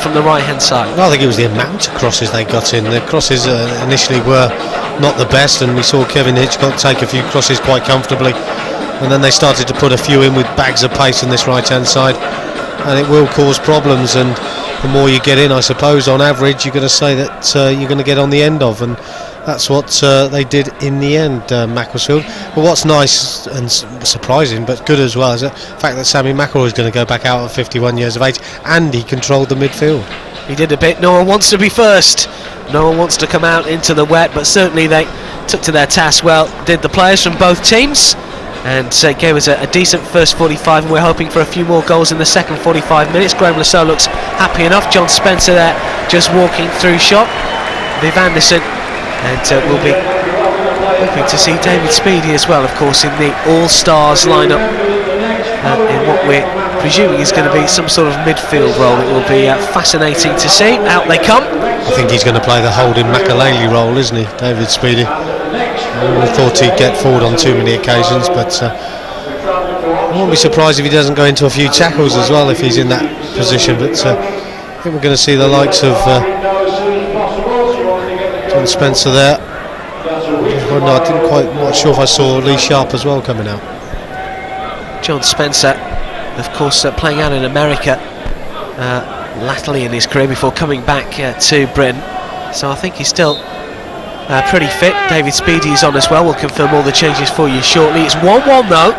from the right hand side. Well, I think it was the amount of crosses they got in. The crosses initially were not the best, and we saw Kevin Hitchcock take a few crosses quite comfortably, and then they started to put a few in with bags of pace on this right hand side, and it will cause problems. And the more you get in, I suppose, on average you're going to say that you're going to get on the end of, and that's what they did in the end, Macclesfield. But what's nice and surprising but good as well is the fact that Sammy McElroy is going to go back out at 51 years of age, and he controlled the midfield. He did a bit. No one wants to be first, no one wants to come out into the wet, but certainly they took to their task well, did the players from both teams, and gave us a decent first 45, and we're hoping for a few more goals in the second 45 minutes. Graham Lasseau looks happy enough. John Spencer there just walking through shot. Viv Anderson, and we'll be hoping to see David Speedy as well, of course, in the All-Stars lineup, in what we're presuming is going to be some sort of midfield role. It will be fascinating to see. Out they come. I think he's going to play the holding Makaleli role, isn't he, David Speedy? I thought he'd get forward on too many occasions, but I won't be surprised if he doesn't go into a few tackles as well if he's in that position. But I think we're going to see the likes of John Spencer there. Well, no, I didn't quite, not sure if I saw Lee Sharp as well coming out. John Spencer, of course, playing out in America latterly in his career before coming back to Britain, so I think he's still pretty fit. David Speedy is on as well. We'll confirm all the changes for you shortly. It's 1-1 though,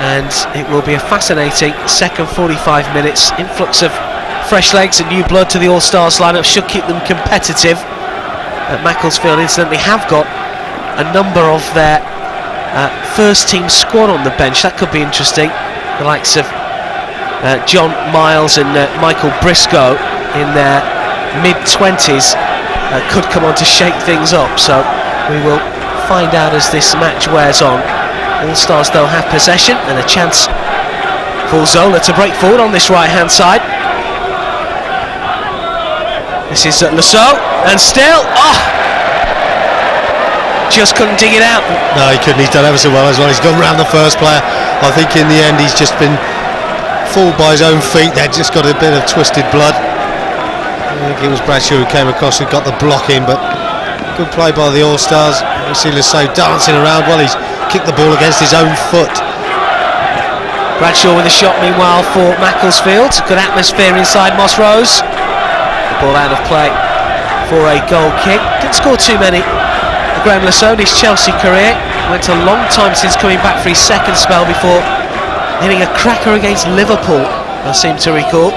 and it will be a fascinating second 45 minutes. Influx of fresh legs and new blood to the All-Stars lineup should keep them competitive. Macclesfield incidentally have got a number of their first team squad on the bench. That could be interesting. The likes of John Miles and Michael Briscoe in their mid-20s could come on to shake things up, so we will find out as this match wears on. All-Stars though have possession and a chance for Zola to break forward on this right hand side. This is Lasseau, and still, just couldn't dig it out. No, he couldn't. He's done ever so well as well. He's gone round the first player. I think in the end he's just been fooled by his own feet. They'd just got a bit of twisted blood. I think it was Bradshaw who came across and got the block in, but good play by the All-Stars. You see Lasso dancing around while he's kicked the ball against his own foot. Bradshaw with a shot meanwhile for Macclesfield. Good atmosphere inside Moss Rose. The ball out of play for a goal kick. Didn't score too many. Graham Lasso, his Chelsea career, went a long time since coming back for his second spell before hitting a cracker against Liverpool, I seem to recall.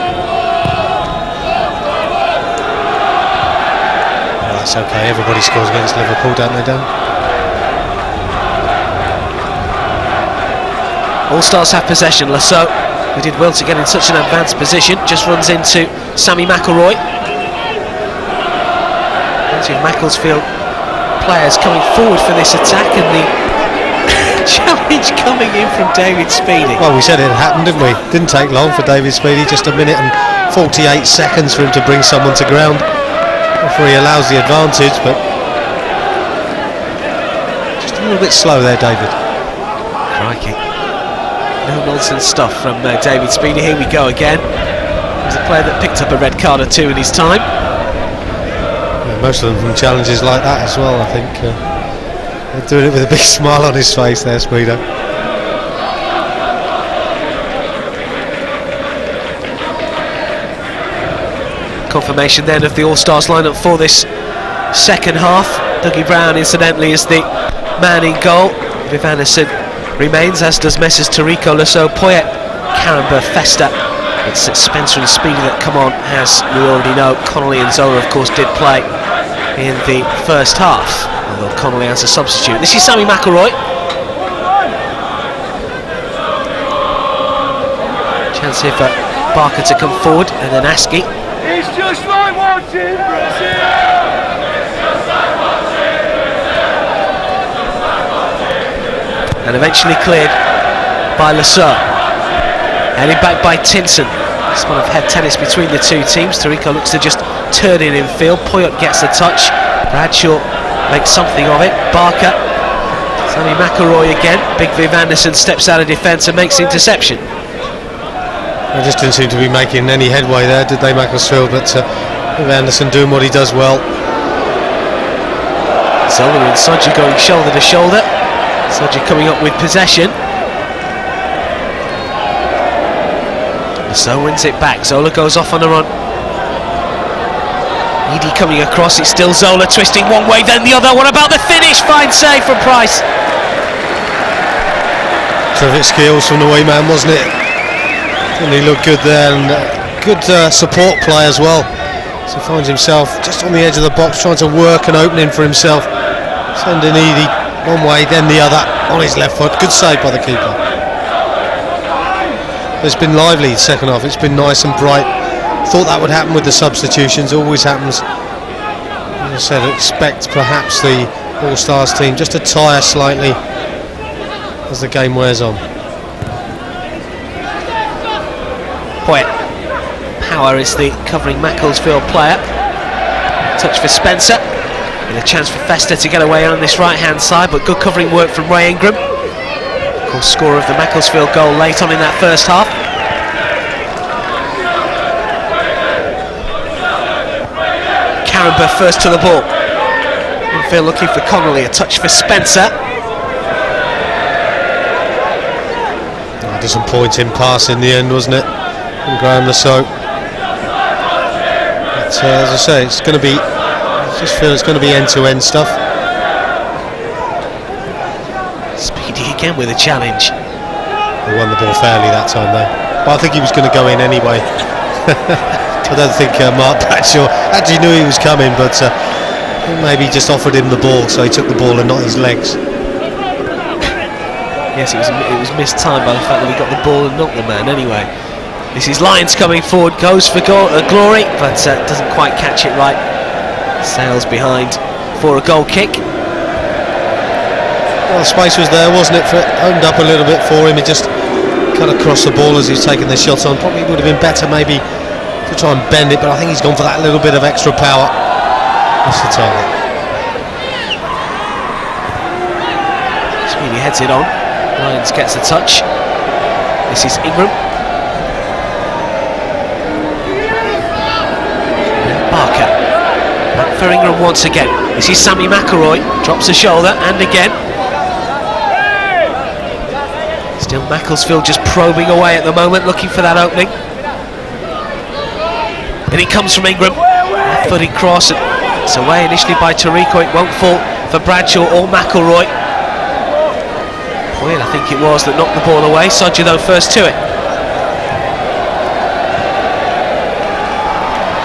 Well, that's okay, everybody scores against Liverpool, don't they, Dan? All-Stars have possession. Lasso, who did well to get in such an advanced position, just runs into Sammy McElroy. Plenty of Macclesfield players coming forward for this attack, and the challenge coming in from David Speedy. Well, we said it happened, didn't we? Didn't take long for David Speedy, just a minute and 48 seconds for him to bring someone to ground before he allows the advantage, but just a little bit slow there, David. Crikey. No nonsense stuff from David Speedy. Here we go again. He's a player that picked up a red card or two in his time. Yeah, most of them from challenges like that as well, I think. They're doing it with a big smile on his face there, Speedo. Confirmation then of the All-Stars lineup for this second half. Dougie Brown, incidentally, is the man in goal. Viv Anderson remains, as does Messrs Tarico, Lasso, Poyet, Karembeu, Festa. It's Spencer and Speedy that come on, as we already know. Connolly and Zola, of course, did play in the first half, although Connolly as a substitute. This is Sammy McElroy. Chance here for Barker to come forward, and then Askey. It's just like watching Brazil! And eventually cleared by Lasso. Headed back by Tinson. Spot of head tennis between the two teams. Tarico looks to just turn it in field. Poyet gets the touch. Bradshaw makes something of it. Barker. Sammy McElroy again. Big Viv Anderson steps out of defence and makes interception. They just didn't seem to be making any headway there, did they, Macclesfield? But Viv Anderson doing what he does well. Zola and Sodji going shoulder to shoulder. Sodji coming up with possession. So wins it back. Zola goes off on a run. Edie coming across. It's still Zola twisting one way, then the other. What about the finish? Fine save from Price. Terrific skills from the wee man, wasn't it? And he looked good there, and good support play as well. So he finds himself just on the edge of the box, trying to work an opening for himself. Sending Edie one way, then the other on his left foot. Good save by the keeper. It's been lively the second half. It's been nice and bright. Thought that would happen with the substitutions. Always happens. As I said, expect perhaps the All-Stars team just to tire slightly as the game wears on. Poyet. Power is the covering Macclesfield player. Touch for Spencer. And a chance for Festa to get away on this right-hand side, but good covering work from Ray Ingram. Of course, scorer of the Macclesfield goal late on in that first half. Karembeu first to the ball. Infield looking for Connolly. A touch for Spencer. Disappointing pass in the end, wasn't it? From Graham Lasso. But as I say, it's going to be. I just feel it's going to be end-to-end stuff. Speedy again with a challenge. He won the ball fairly that time though. But I think he was going to go in anyway. I don't think Mark Bradshaw actually knew he was coming, but maybe just offered him the ball, so he took the ball and not his legs. Yes, it was mistimed by the fact that we got the ball and not the man anyway. This is Lyons coming forward, goes for glory, but doesn't quite catch it right. Sails behind for a goal kick. Well, the space was there, wasn't it? Opened up a little bit for him. He just cut across the ball as he's taking the shot on. Probably would have been better maybe to try and bend it, but I think he's gone for that little bit of extra power. That's the target. heads it on. Lyons gets the touch. This is Ingram. Barker. Back for Ingram once again. This is Sammy McElroy. Drops the shoulder and again. Still Macclesfield just probing away at the moment, looking for that opening. And it comes from Ingram. Left-footed cross. And it's away initially by Tarico. It won't fall for Bradshaw or McElroy. Poyet, I think it was, that knocked the ball away. Sodja though first to it.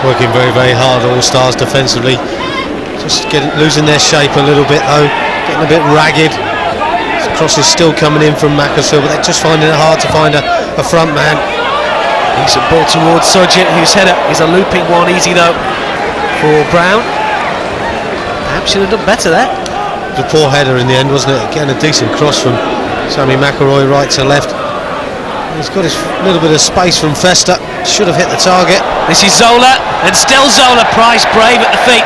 Working very, very hard, All Stars defensively. Just losing their shape a little bit though, getting a bit ragged. Cross is still coming in from Macclesfield, but they're just finding it hard to find a front man. Decent ball towards Sodja, whose header is a looping one, easy though for Brown. Perhaps should have done better there. It was a poor header in the end, wasn't it? Again, a decent cross from Sammy McElroy, right to left. He's got his little bit of space from Festa. Should have hit the target. This is Zola, and still Zola. Price brave at the feet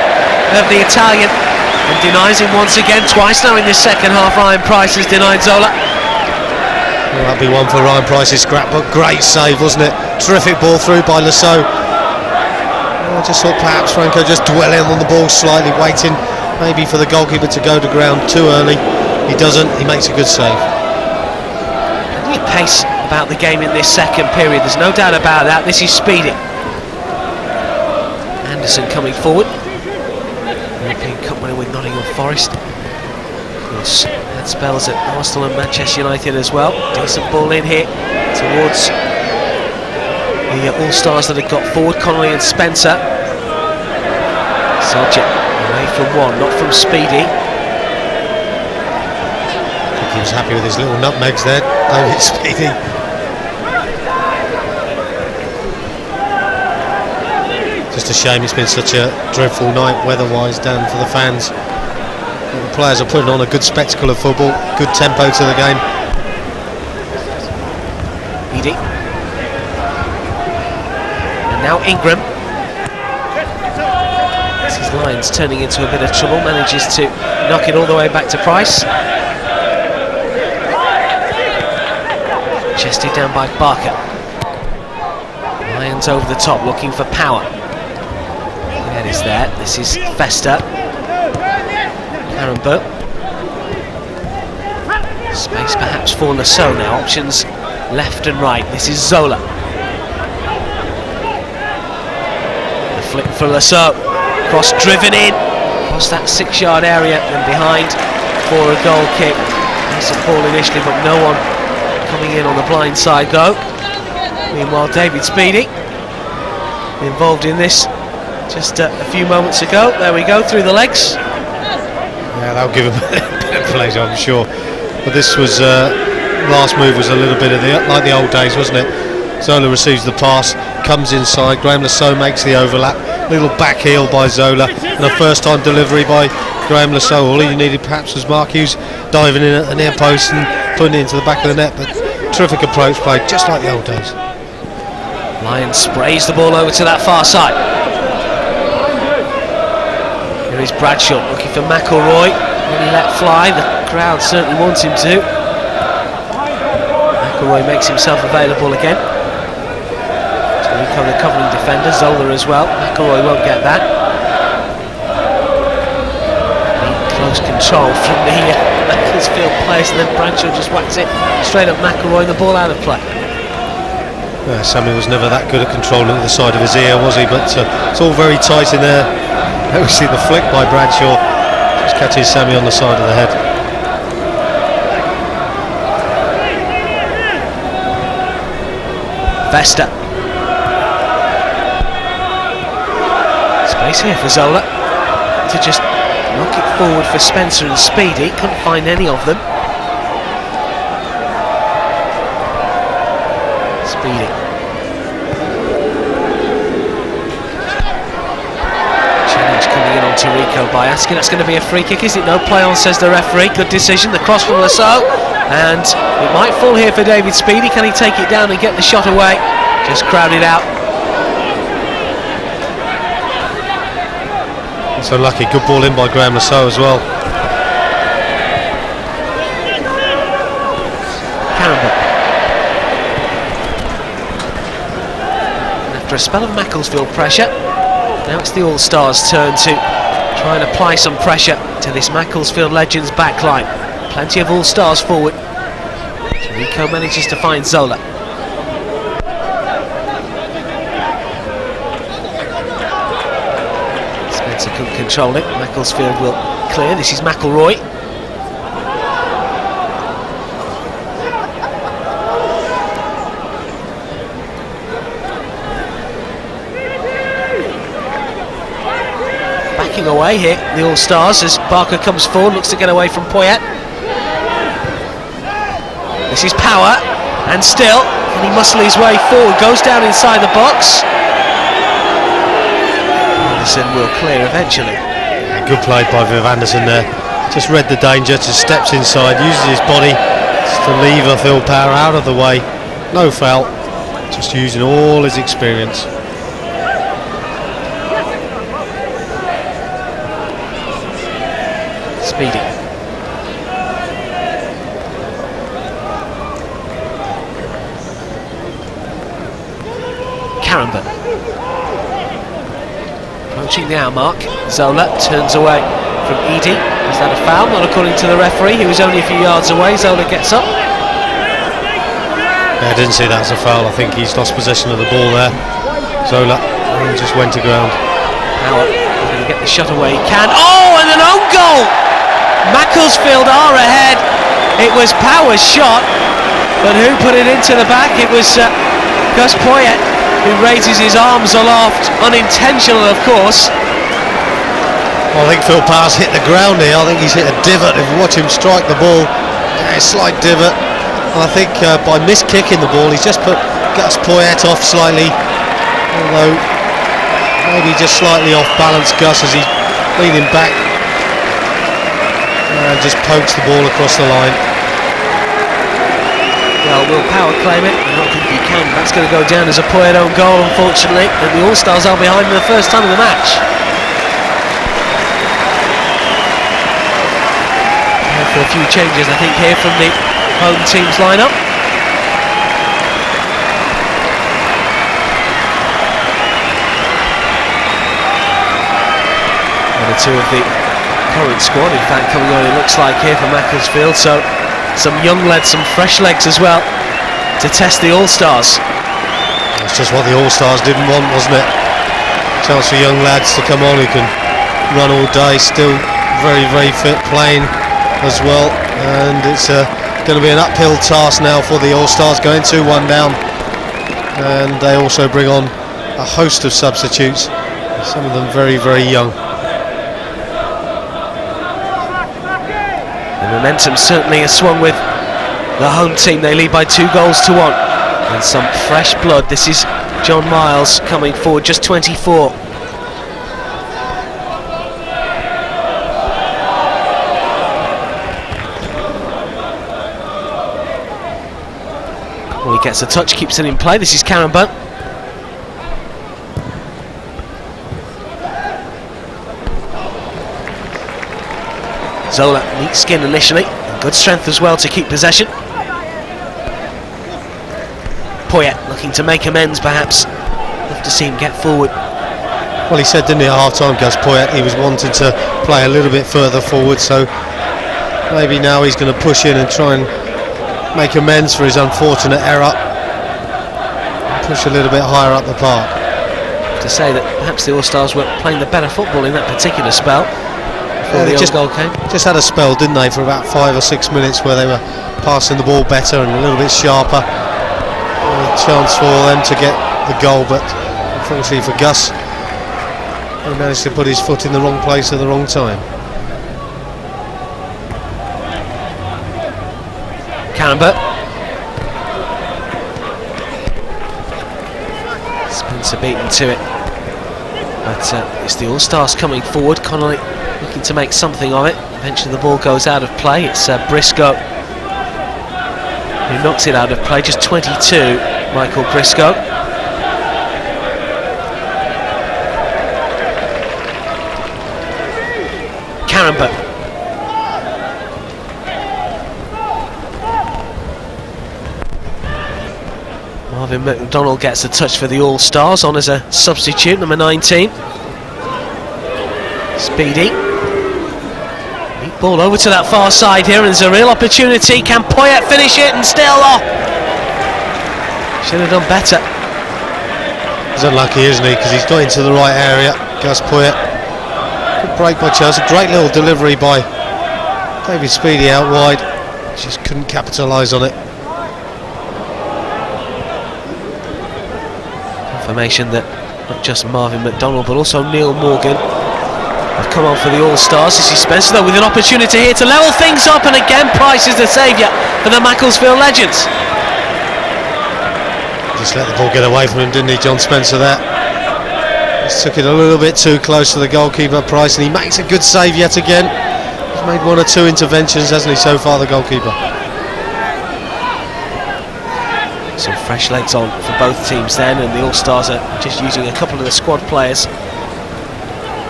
of the Italian, and denies him once again. Twice now in this second half, Ryan Price has denied Zola. Well, that'll be one for Ryan Price's scrapbook. Great save, wasn't it? Terrific ball through by Lasso. I just thought perhaps Franco just dwelling on the ball slightly, waiting maybe for the goalkeeper to go to ground too early. He doesn't. He makes a good save. Plenty of pace about the game in this second period. There's no doubt about that. This is speedy. Anderson coming forward. European Cup winner with Nottingham Forest. Of course, had spells at Arsenal and Manchester United as well. Decent ball in here towards the All-Stars that have got forward, Connolly and Spencer. Sodja away from one, not from Speedy. I think he was happy with his little nutmegs there, David Speedy. Just a shame it's been such a dreadful night weather-wise, Dan, for the fans. The players are putting on a good spectacle of football, good tempo to the game. Edie. And now Ingram. This is Lyons turning into a bit of trouble, manages to knock it all the way back to Price. Chested down by Barker. Lyons over the top, looking for power. That is there. This is Festa. Karembeu. Space perhaps for Lasso now. Options left and right. This is Zola. The flick for Lasso. Cross driven in. Across that 6-yard area and behind for a goal kick. Decent ball initially, but no one coming in on the blind side though. Meanwhile, David Speedy involved in this just a few moments ago. There we go, through the legs. Yeah, that'll give him a bit of pleasure, I'm sure. But this was last move was a little bit of like the old days, wasn't it? Zola receives the pass, comes inside. Graham Lasso makes the overlap. Little back heel by Zola, and a first-time delivery by Graham Lasso. All he needed perhaps was Mark Hughes diving in at the near post and putting it into the back of the net. But terrific approach play, just like the old days. Lyons sprays the ball over to that far side. Here is Bradshaw looking for McElroy. Really let fly. The crowd certainly wants him to. McElroy makes himself available again. Tarico, the covering defender. Zola as well. McElroy won't get that. Close control from the Macclesfield players, and then Bradshaw just whacks it straight up McElroy, and the ball out of play. Sammy was never that good at controlling the side of his ear, was he? But it's all very tight in there. There we see the flick by Bradshaw. Just catches Sammy on the side of the head. Festa. Space here for Zola to just knock it forward for Spencer and Speedy. Couldn't find any of them. Speedy. Challenge coming in on Tarico by asking. That's going to be a free kick, is it? No play on, says the referee. Good decision. The cross from Lasso, and it might fall here for David Speedy. Can he take it down and get the shot away? Just crowded out. It's unlucky. Good ball in by Graham Lasso as well. after a spell of Macclesfield pressure. Now it's the All-Stars' turn to try and apply some pressure to this Macclesfield Legends backline. Plenty of All-Stars forward. Rico manages to find Zola. Spencer couldn't control it. Macclesfield will clear. This is McElroy. Backing away here, the All-Stars, as Barker comes forward, looks to get away from Poyet. This is Power, and still, can he muscle his way forward? Goes down inside the box. Anderson will clear eventually. Yeah, good play by Viv Anderson there. Just read the danger, just steps inside, uses his body just to leave Phil Power out of the way. No foul, just using all his experience. Speedy. Karembeu. Approaching the hour mark. Zola turns away from Edie. Is that a foul? Not according to the referee, who was only a few yards away. Zola gets up. Yeah, I didn't see that as a foul. I think he's lost possession of the ball there. Zola just went to ground. Power going to get the shot away. He can. Oh, and an own goal! Macclesfield are ahead. It was Power's shot, but who put it into the back? It was Gus Poyet, who raises his arms aloft, unintentional of course. Well, I think Phil Power's hit the ground here. I think he's hit a divot. If you watch him strike the ball, a slight divot. And I think by miskicking the ball, he's just put Gus Poyet off slightly, although maybe just slightly off balance Gus as he's leaning back. And just pokes the ball across the line. Well, will Power claim it? I don't think he can. That's going to go down as a Poyet own goal, unfortunately. And the All-Stars are behind for the first time in the match. And for a few changes, I think, here from the home team's lineup. One or two of the current squad, in fact, coming on, it looks like, here for Macclesfield. So some young lads, some fresh legs as well to test the All-Stars. That's just what the All-Stars didn't want, wasn't it? Chance for young lads to come on who can run all day, still very, very fit, playing as well. And it's going to be an uphill task now for the All-Stars, going 2-1 down. And they also bring on a host of substitutes, some of them very, very young. The momentum certainly has swung with the home team. They lead by 2 goals to 1. And some fresh blood. This is John Miles coming forward, just 24. Well, he gets a touch, keeps it in play. This is Karembeu. Zola, neat skin initially, and good strength as well to keep possession. Poyet looking to make amends perhaps. Love to see him get forward. Well, he said, didn't he, at half-time, Gus Poyet, he was wanting to play a little bit further forward, so maybe now he's going to push in and try and make amends for his unfortunate error. Push a little bit higher up the park. To say that perhaps the All-Stars were playing the better football in that particular spell. They just goal came. Just had a spell, didn't they, for about 5 or 6 minutes where they were passing the ball better and a little bit sharper. A chance for them to get the goal, but unfortunately for Gus, he managed to put his foot in the wrong place at the wrong time. Karembeu. Spencer beaten to it. But it's the All-Stars coming forward. Connolly looking to make something of it. Eventually the ball goes out of play. It's Briscoe who knocks it out of play. Just 22, Michael Briscoe. Karembeu. Marvin McDonald gets the touch for the All-Stars on as a substitute, number 19. Speedy. Deep ball over to that far side here, and there's a real opportunity. Can Poyet finish it? And still, should have done better. He's unlucky, isn't he? Because he's got into the right area. Gus Poyet. Good break by Chelsea. Great little delivery by David Speedy out wide. Just couldn't capitalise on it. Confirmation that not just Marvin McDonald but also Neil Morgan have come on for the All-Stars. This is Spencer though with an opportunity here to level things up, and again Price is the saviour for the Macclesfield Legends. Just let the ball get away from him, didn't he, John Spencer there? Just took it a little bit too close to the goalkeeper, Price, and he makes a good save yet again. He's made 1 or 2 interventions, hasn't he, so far, the goalkeeper? Some fresh legs on for both teams then, and the All-Stars are just using a couple of the squad players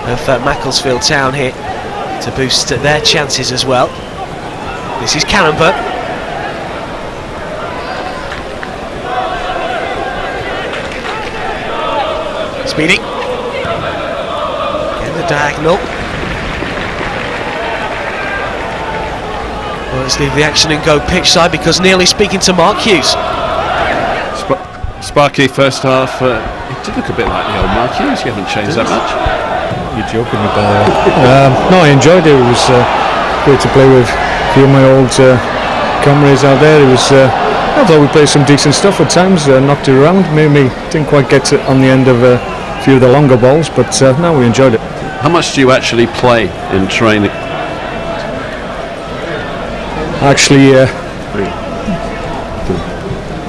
of Macclesfield Town here to boost their chances as well. This is Karembeu. Speedy. In the diagonal. Well, let's leave the action and go pitch side because Neil is speaking to Mark Hughes. Sparky, first half, it did look a bit like the old Mark Hughes. You haven't changed that much. You're joking about it. No, I enjoyed it. It was great to play with a few of my old comrades out there. It was. I thought we played some decent stuff at times. Knocked it around. Maybe didn't quite get to on the end of a few of the longer balls, but no, we enjoyed it. How much do you actually play in training?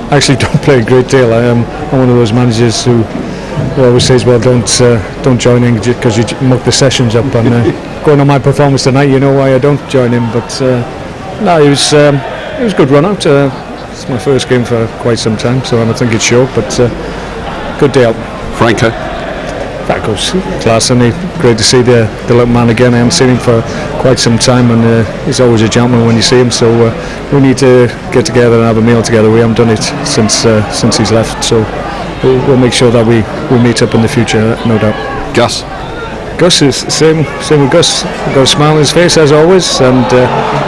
Actually don't play a great deal. I'm one of those managers who always says, well, don't join in because you muck the sessions up. And going on my performance tonight, you know why I don't join in. But no, it was a good run out. It's my first game for quite some time, so I don't think it showed. But good day out. Franco's class, and great to see the little man again. I haven't seen him for quite some time, and he's always a gentleman when you see him. So we need to get together and have a meal together. We haven't done it since he's left, so we'll make sure that we meet up in the future, no doubt. Gus is same with Gus. Got a smile on his face as always, and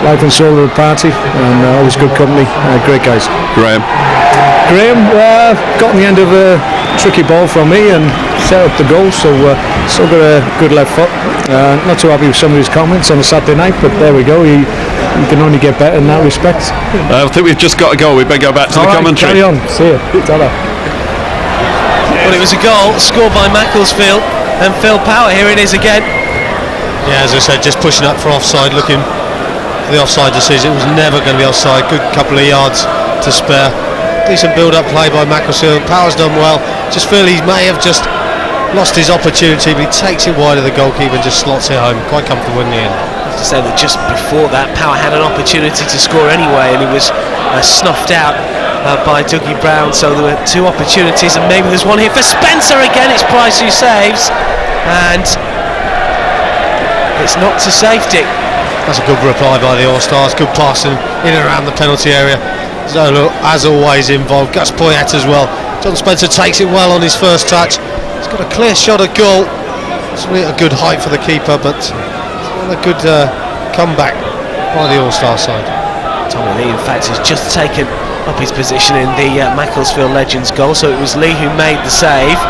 life and soul of the party, and always good company. Great guys. Graham got on the end of a tricky ball from me and set up the goal, so still got a good left foot. Not too happy with some of his comments on a Saturday night, but there we go. He can only get better in that respect. I think we've just got a goal. We better go back to the commentary. Carry on. See you. Ta-da. Well, it was a goal scored by Macclesfield and Phil Power. Here it is again. Yeah, as I said, just pushing up for offside, looking for the offside decision. It was never going to be offside. Good couple of yards to spare. Decent build-up play by Macclesfield. Power's done well. Just feel he may have just lost his opportunity, but he takes it wide of the goalkeeper and just slots it home. Quite comfortable in the end. I have to say that just before that, Power had an opportunity to score anyway, and it was snuffed out by Dougie Brown. So there were 2 opportunities, and maybe there's one here for Spencer again. It's Price who saves, and it's not to safety. That's a good reply by the All-Stars. Good passing in and around the penalty area. Zola, as always, involved. Gus Poyet as well. John Spencer takes it well on his first touch. He's got a clear shot at goal. It's really a good height for the keeper, but it's not a good comeback by the All-Star side. Tommy Lee, in fact, has just taken up his position in the Macclesfield Legends goal, so it was Lee who made the save.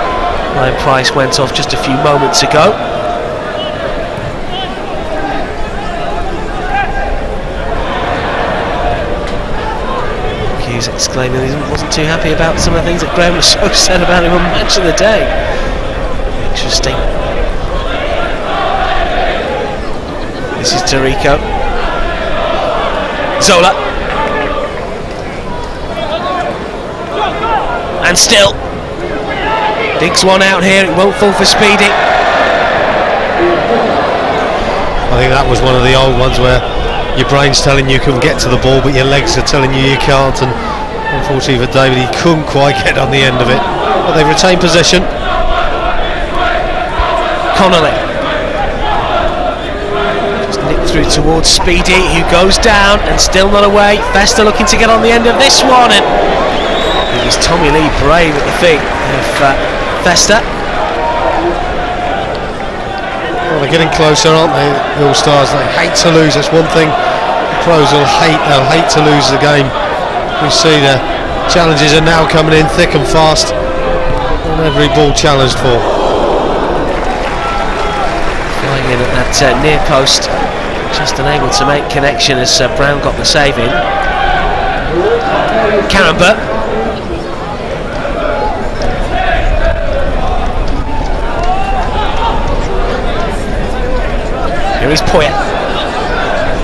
Ryan Price went off just a few moments ago. Hughes exclaiming he wasn't too happy about some of the things that Graham was so said about him on Match of the Day. Interesting. This is Tarico. Zola. And still digs one out here. It won't fall for Speedy. I think that was one of the old ones where your brain's telling you can get to the ball, but your legs are telling you you can't, and unfortunately for David, he couldn't quite get on the end of it. But they retain possession. Connolly just nicked through towards Speedy, who goes down and still not away. Fester looking to get on the end of this one, and he Is Tommy Lee brave at the feet of Festa? Well, they're getting closer, aren't they, the All-Stars? They hate to lose. That's one thing the pros will hate. They'll hate to lose the game. We see the challenges are now coming in thick and fast, and every ball challenged for. Flying in at that near post, just unable to make connection as Brown got the save in. Karembeu. Here is Poyet.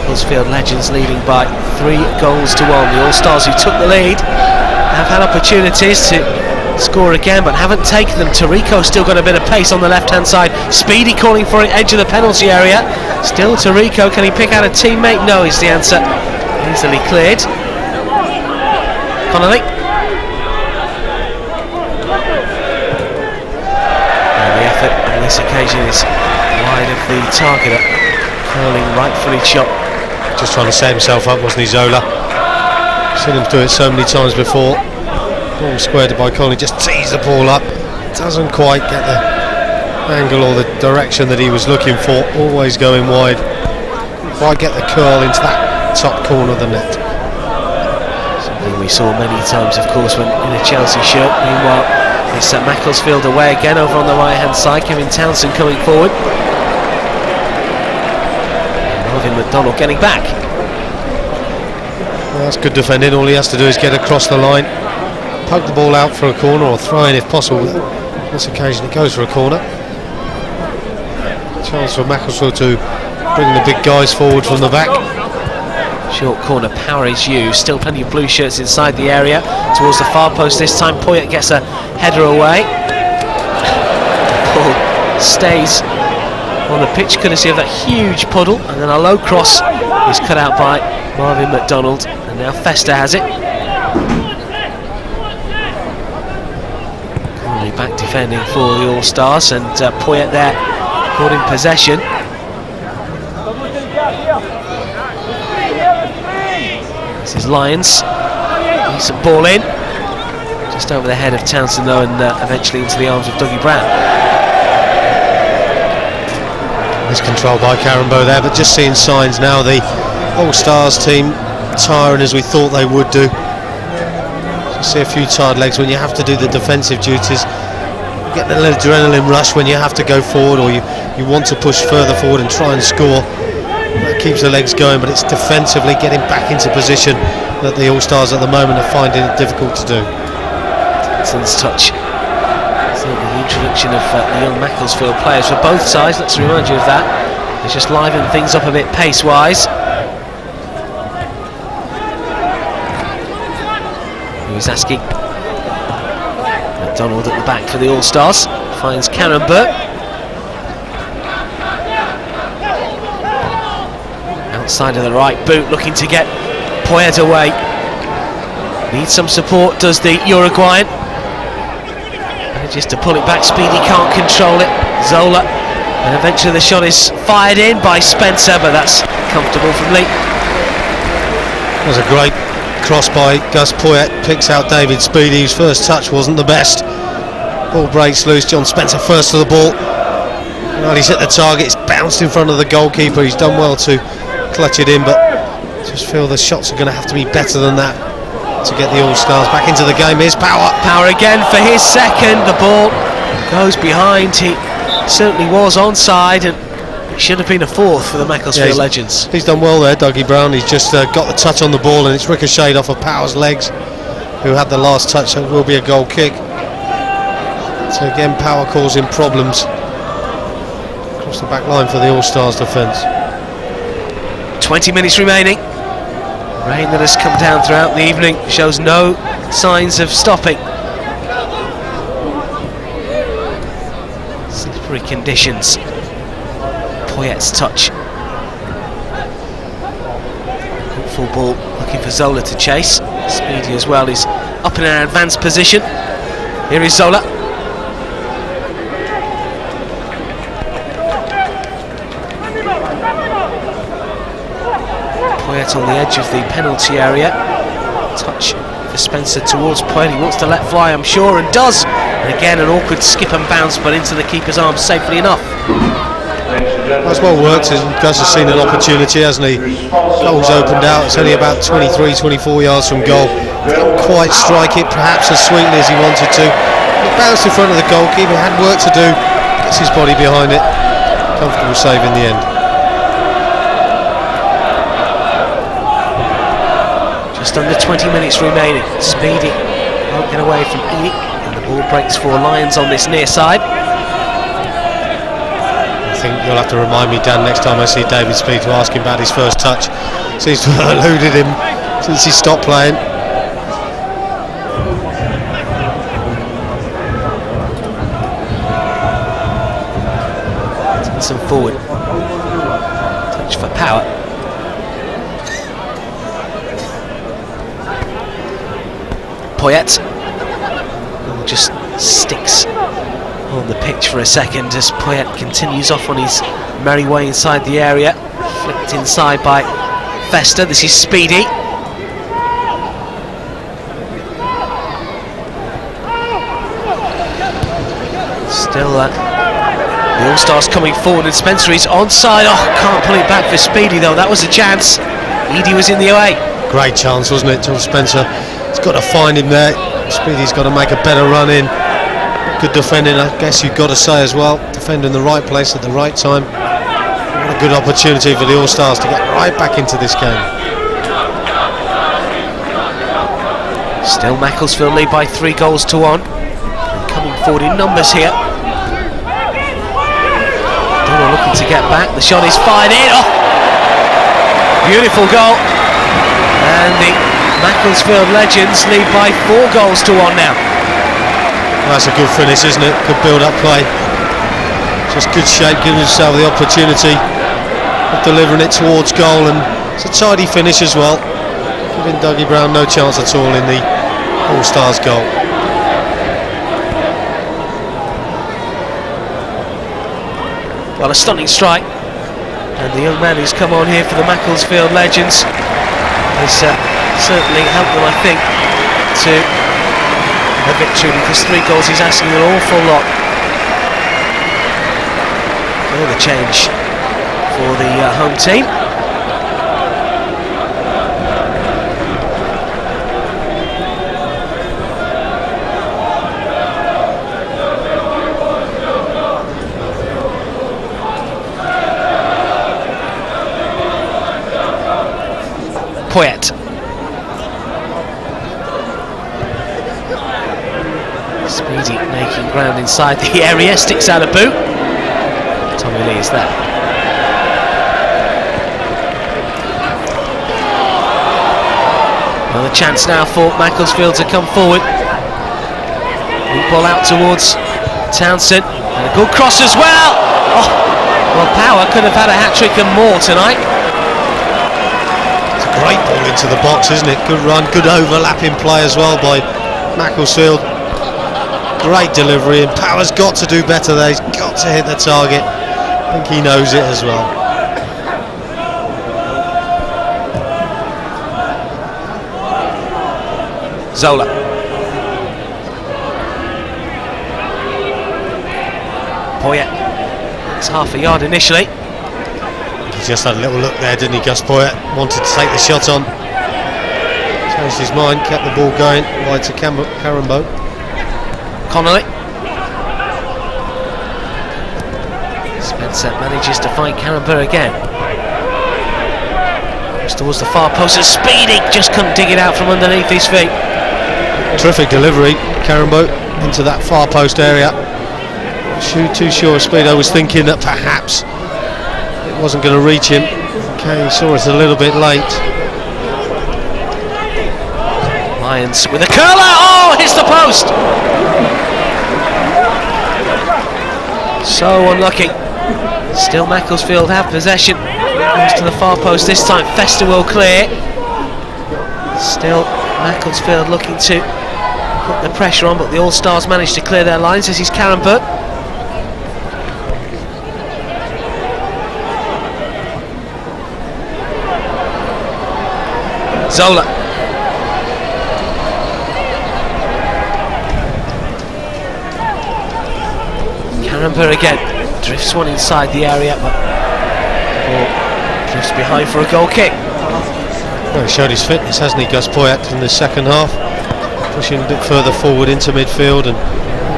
Macclesfield Legends leading by 3 goals to 1. The All-Stars who took the lead have had opportunities to score again but haven't taken them. Tarico's still got a bit of pace on the left-hand side. Speedy calling for an edge of the penalty area. Still Tarico. Can he pick out a teammate? No is the answer. Easily cleared. Connolly. And the effort on this occasion is wide of the target. Curling right-footed shot. Just trying to set himself up, wasn't he, Zola? Seen him do it so many times before. Ball squared by Connolly, just tees the ball up. Doesn't quite get the angle or the direction that he was looking for. Always going wide. Quite get the curl into that top corner of the net. Something we saw many times, of course, when in a Chelsea shirt. Meanwhile, it's Macclesfield away again over on the right-hand side. Kevin Townsend coming forward. McDonald getting back. Well, that's good defending. All he has to do is get across the line, poke the ball out for a corner or throw in if possible. On this occasion it goes for a corner. Chance for Macclesfield to bring the big guys forward from the back. Short corner, power is used. Still plenty of blue shirts inside the area. Towards the far post this time. Poyet gets a header away. The ball stays on the pitch courtesy of that huge puddle, and then a low cross is cut out by Marvin McDonald, and now Festa has it. Currently back defending for the All-Stars, and Poyet there caught in possession. This is Lyons. Decent ball in, just over the head of Townsend though, and eventually into the arms of Dougie Brown. It's controlled by Karembeu there, but just seeing signs now, the All-Stars team tiring as we thought they would do. You see a few tired legs when you have to do the defensive duties. You get the little adrenaline rush when you have to go forward, or you want to push further forward and try and score. That keeps the legs going, but it's defensively getting back into position that the All-Stars at the moment are finding it difficult to do. Townsend's touch. The introduction of the young Macclesfield players for both sides, let's remind you of that. It's just livened things up a bit pace-wise. Who's asking? McDonald at the back for the All-Stars. Finds Karembeu. Outside of the right boot, looking to get Poyet away. Needs some support, does the Uruguayan. Just to pull it back, Speedy can't control it. Zola, and eventually the shot is fired in by Spencer, but that's comfortable from Lee. That was a great cross by Gus Poyet, picks out David Speedy, whose first touch wasn't the best. Ball breaks loose, John Spencer first to the ball. Well, he's hit the target, it's bounced in front of the goalkeeper. He's done well to clutch it in, but just feel the shots are going to have to be better than that to get the All-Stars back into the game. Here's Power. Power again for his second. The ball goes behind. He certainly was onside, and it should have been a fourth for the Macclesfield Legends. He's done well there, Dougie Brown. He's just got the touch on the ball, and it's ricocheted off of Power's legs, who had the last touch, so it will be a goal kick. So again, Power causing problems across the back line for the All-Stars defence. 20 minutes remaining. Rain that has come down throughout the evening shows no signs of stopping. Slippery conditions. Poyet's touch. Full ball, looking for Zola to chase. Speedy as well, he's up in an advanced position. Here is Zola. Poyet on the edge of the penalty area. Touch Lucas Spencer towards Poyet. He wants to let fly, I'm sure, and does. And again, an awkward skip and bounce, but into the keeper's arms safely enough. That's well worked, and Gus has seen an opportunity, hasn't he? Goal's opened out, it's only about 23, 24 yards from goal. Didn't quite strike it perhaps as sweetly as he wanted to. It bounced in front of the goalkeeper, had work to do, gets his body behind it. Comfortable save in the end. Just under 20 minutes remaining. Speedy won't get away from Ely, and the ball breaks for Lions on this near side. I think you'll have to remind me, Dan, next time I see David Speed to ask him about his first touch. Seems to have eluded him since he stopped playing. Some forward. Touch for power. Poyet just sticks on the pitch for a second as Poyet continues off on his merry way inside the area. Flicked inside by Festa. This is Speedy. Still the All-Stars coming forward, and Spencer is onside. Oh, can't pull it back for Speedy though. That was a chance. Edie was in the way. Great chance, wasn't it, John Spencer? He's got to find him there. Speedy's got to make a better run in. Good defending, I guess you've got to say as well. Defending the right place at the right time. What a good opportunity for the All-Stars to get right back into this game. Still Macclesfield lead by 3 goals to 1. And coming forward in numbers here. Looking to get back, the shot is fired in. Oh! Beautiful goal, and the Macclesfield Legends lead by 4 goals to 1 now. That's a good finish, isn't it? Good build-up play. Just good shape, giving himself the opportunity of delivering it towards goal, and it's a tidy finish as well, giving Dougie Brown no chance at all in the All-Stars goal. Well, a stunning strike, and the young man who's come on here for the Macclesfield Legends has certainly helped them, I think, to a victory, because 3 goals is asking an awful lot. Further change for the home team. Poyet. Speedy making ground inside the area, sticks out a boot. Tommy Lee is there. Another chance now for Macclesfield to come forward. Weak ball out towards Townsend, and a good cross as well. Oh, well, Power could have had a hat-trick and more tonight. Great ball into the box, isn't it? Good run, good overlapping play as well by Macclesfield. Great delivery, and Power's got to do better there. He's got to hit the target. I think he knows it as well. Zola. Poyet. It's half a yard initially. He just had a little look there, didn't he, Gus Poyet? Wanted to take the shot on. Changed his mind, kept the ball going wide to Karembeu. Connolly. Spencer manages to find Karembeu again. Goes towards the far post, and Speedy just couldn't dig it out from underneath his feet. Terrific delivery, Karembeu into that far post area. Too sure Speedo was thinking that perhaps it wasn't going to reach him. Okay, he saw it a little bit late. Lions with a curler. Oh, hits the post. So unlucky. Still Macclesfield have possession. Goes to the far post this time. Festa will clear. Still Macclesfield looking to put the pressure on, but the All-Stars managed to clear their lines. This is Karembeu. Zola. Karembeu again, drifts one inside the area, but drifts behind for a goal kick. Well, he showed his fitness, hasn't he, Gus Poyet, in the second half, pushing a bit further forward into midfield, and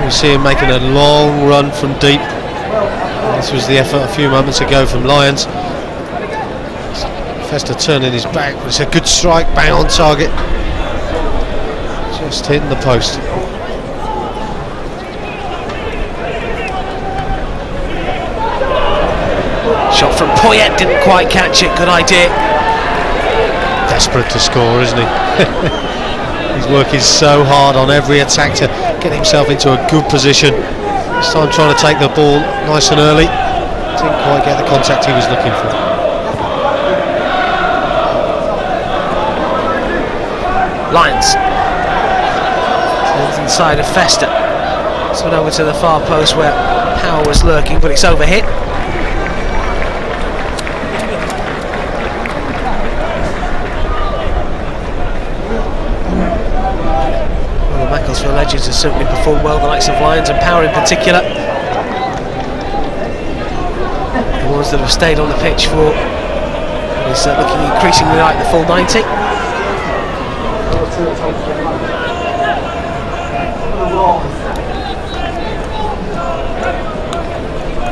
we see him making a long run from deep. This was the effort a few moments ago from Lions. Festa turning his back, but it's a good strike, bang on target, just hitting the post. Shot from Poyet, didn't quite catch it, good idea. Desperate to score, isn't he? He's working so hard on every attack to get himself into a good position. This time trying to take the ball nice and early. Didn't quite get the contact he was looking for. Lions. Turns inside of Festa. This one over to the far post where Power was lurking, but it's overhit. Well, the Macclesfield Legends have certainly performed well, the likes of Lions and Power in particular. The ones that have stayed on the pitch for is looking increasingly like the full 90.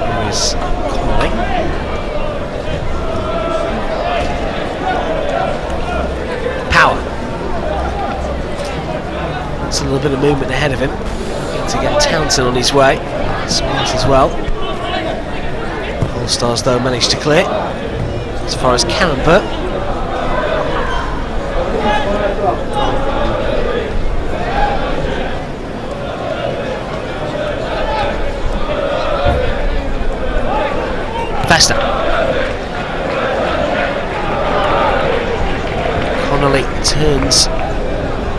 There is Connolly. Power. That's a little bit of movement ahead of him. Looking to get Townsend on his way. Smart as well. Allstars though managed to clear. As far as Karembeu. Festa. Connolly turns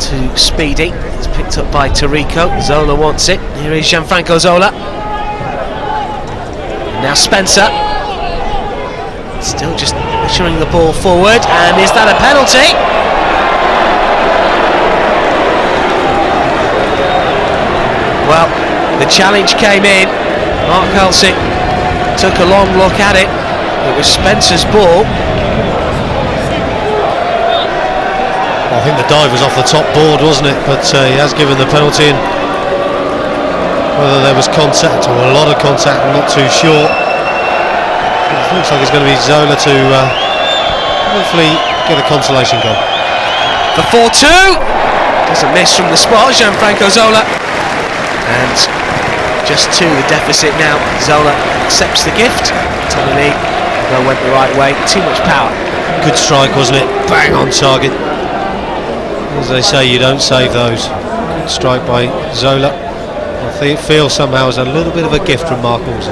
to Speedy. It's picked up by Tarico. Zola wants it. Here is Gianfranco Zola. And now Spencer. Still just pushing the ball forward. And is that a penalty? Well, the challenge came in. Mark Halsey took a long look at it. It was Spencer's ball. I think the dive was off the top board, wasn't it? But he has given the penalty, and whether there was contact or a lot of contact, I'm not too sure. It looks like it's going to be Zola to hopefully get a consolation goal. The 4-2 doesn't miss from the spot. Gianfranco Zola, and just 2 the deficit now. Zola accepts the gift. Tony went the right way. Too much power. Good strike, wasn't it? Bang on target. As they say, you don't save those. Good strike by Zola. I feel somehow it's a little bit of a gift from Mark Halsey.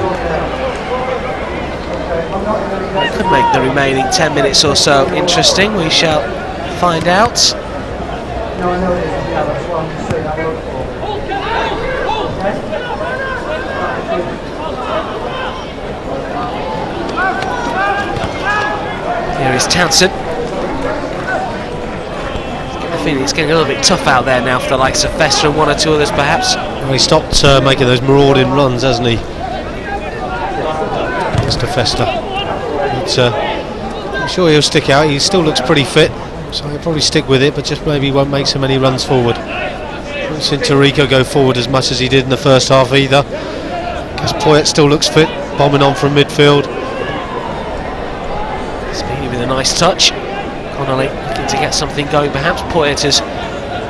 Could make the remaining 10 minutes or so interesting. We shall find out. Here is Townsend. I think it's getting a little bit tough out there now for the likes of Festa and 1 or 2 others perhaps. Well, he stopped making those marauding runs, hasn't he, Mr. Festa? But I'm sure he'll stick out. He still looks pretty fit, so he'll probably stick with it, but just maybe won't make so many runs forward. I haven't seen Tarico go forward as much as he did in the first half either. Because Poyet still looks fit, bombing on from midfield. Speedy with a nice touch. Connolly looking to get something going perhaps. Poyet has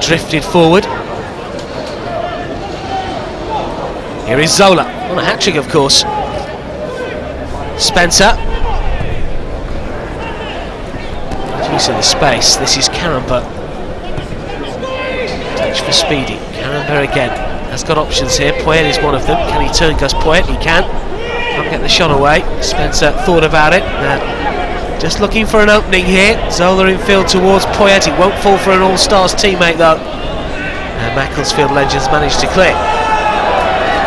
drifted forward. Here is Zola on a hat-trick, of course. Spencer. Use of the space. This is Karembeu. Touch for Speedy. Karembeu again. Has got options here. Poyet is one of them. Can he turn Gus Poyet? He can. Can't get the shot away. Spencer thought about it. Just looking for an opening here. Zola in field towards Poyet. It won't fall for an All-Stars teammate though. And Macclesfield Legends managed to clear. I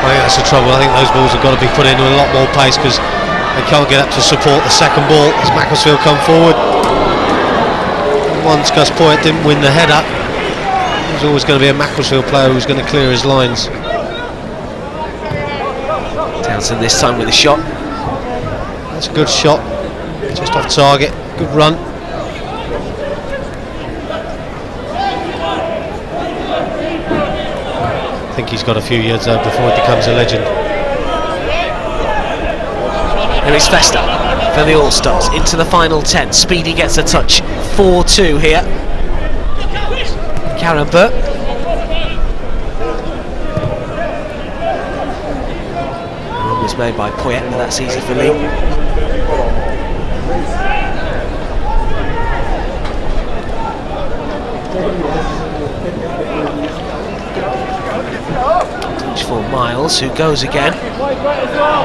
think that's the trouble. I think those balls have got to be put in with a lot more pace because they can't get up to support the second ball as Macclesfield come forward. Once Gus Poyet didn't win the header, there's always going to be a Macclesfield player who's going to clear his lines. Townsend this time with a shot. That's a good shot, just off target, good run. I think he's got a few years though before he becomes a legend. Here is Festa for the All-Stars into the final 10. Speedy gets a touch. 4-2 here. Karembeu. Run was made by Poyet, but that's easy for Lee. Touch for Miles, who goes again.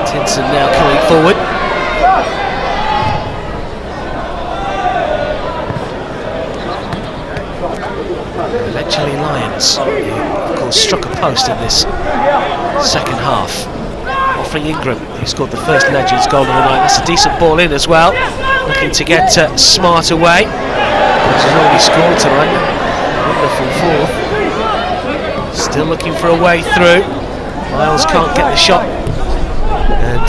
Tinson now coming forward. Eventually Lions, who of course struck a post in this second half, offering Ingram, who scored the first Legends goal of the night. That's a decent ball in as well, looking to get Smart away, which has already scored tonight. Wonderful fourth. Still looking for a way through. Miles can't get the shot, and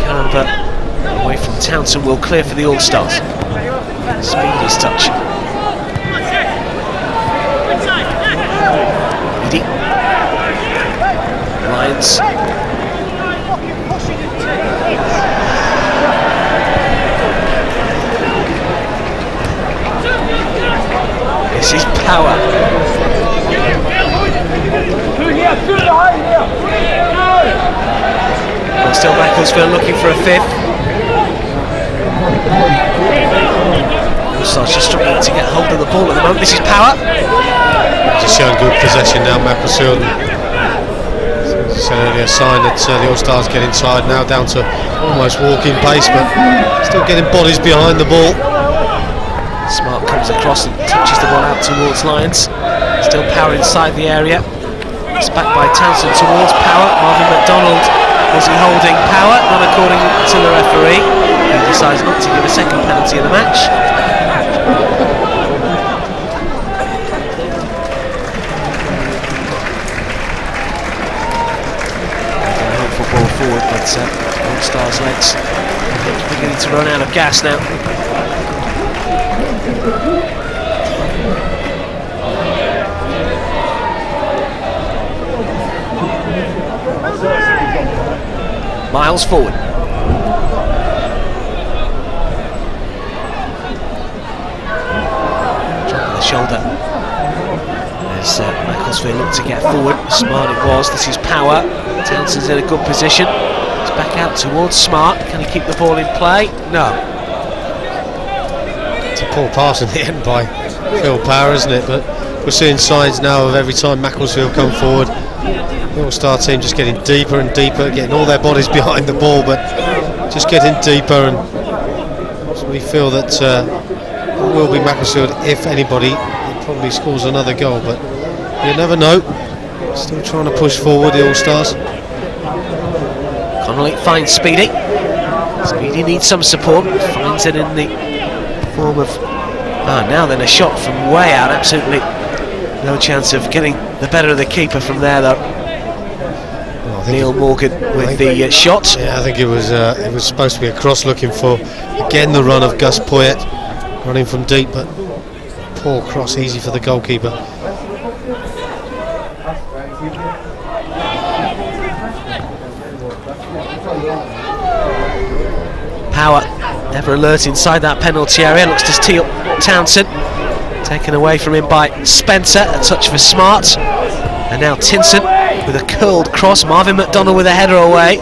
Karembeu away from Townsend will clear for the All-Stars. Speedy's touch. Speedy. Lions. This is Power. Well, still Macclesfield looking for a fifth. Allstar's just struggling to get hold of the ball at the moment. This is Power. Just showing good possession now, Macclesfield. As I said earlier, a sign that the All-Stars get inside now, down to almost walking pace, but still getting bodies behind the ball. Smart comes across and touches the ball out towards Lions. Still Power inside the area. It's back by Townsend towards Power. Marvin McDonald, was he holding Power? Not according to the referee, who decides not to give a second penalty of the match. Ball forward, but All-Stars legs beginning to run out of gas now. Miles forward. Drop of the shoulder. As Macclesfield look to get forward. Smart it was. This is Power. Townsend's in a good position. It's back out towards Smart. Can he keep the ball in play? No. It's a poor pass in the end by Phil Power, isn't it? But we're seeing signs now of every time Macclesfield come forward, the All-Star team just getting deeper and deeper, getting all their bodies behind the ball, but just getting deeper, and so we feel that it will be Macclesfield, if anybody, that probably scores another goal, but you never know. Still trying to push forward, the All-Stars. Connolly finds Speedy. Speedy needs some support, finds it in the form of now then a shot from way out. Absolutely no chance of getting the better of the keeper from there though. Neil Morgan with the shot. Yeah, I think it was supposed to be a cross, looking for again the run of Gus Poyet running from deep, but poor cross, easy for the goalkeeper. Power ever alert inside that penalty area, looks to steal Townsend, taken away from him by Spencer. A touch for Smart, and now Tinson with a curled cross. Marvin McDonald with a header away.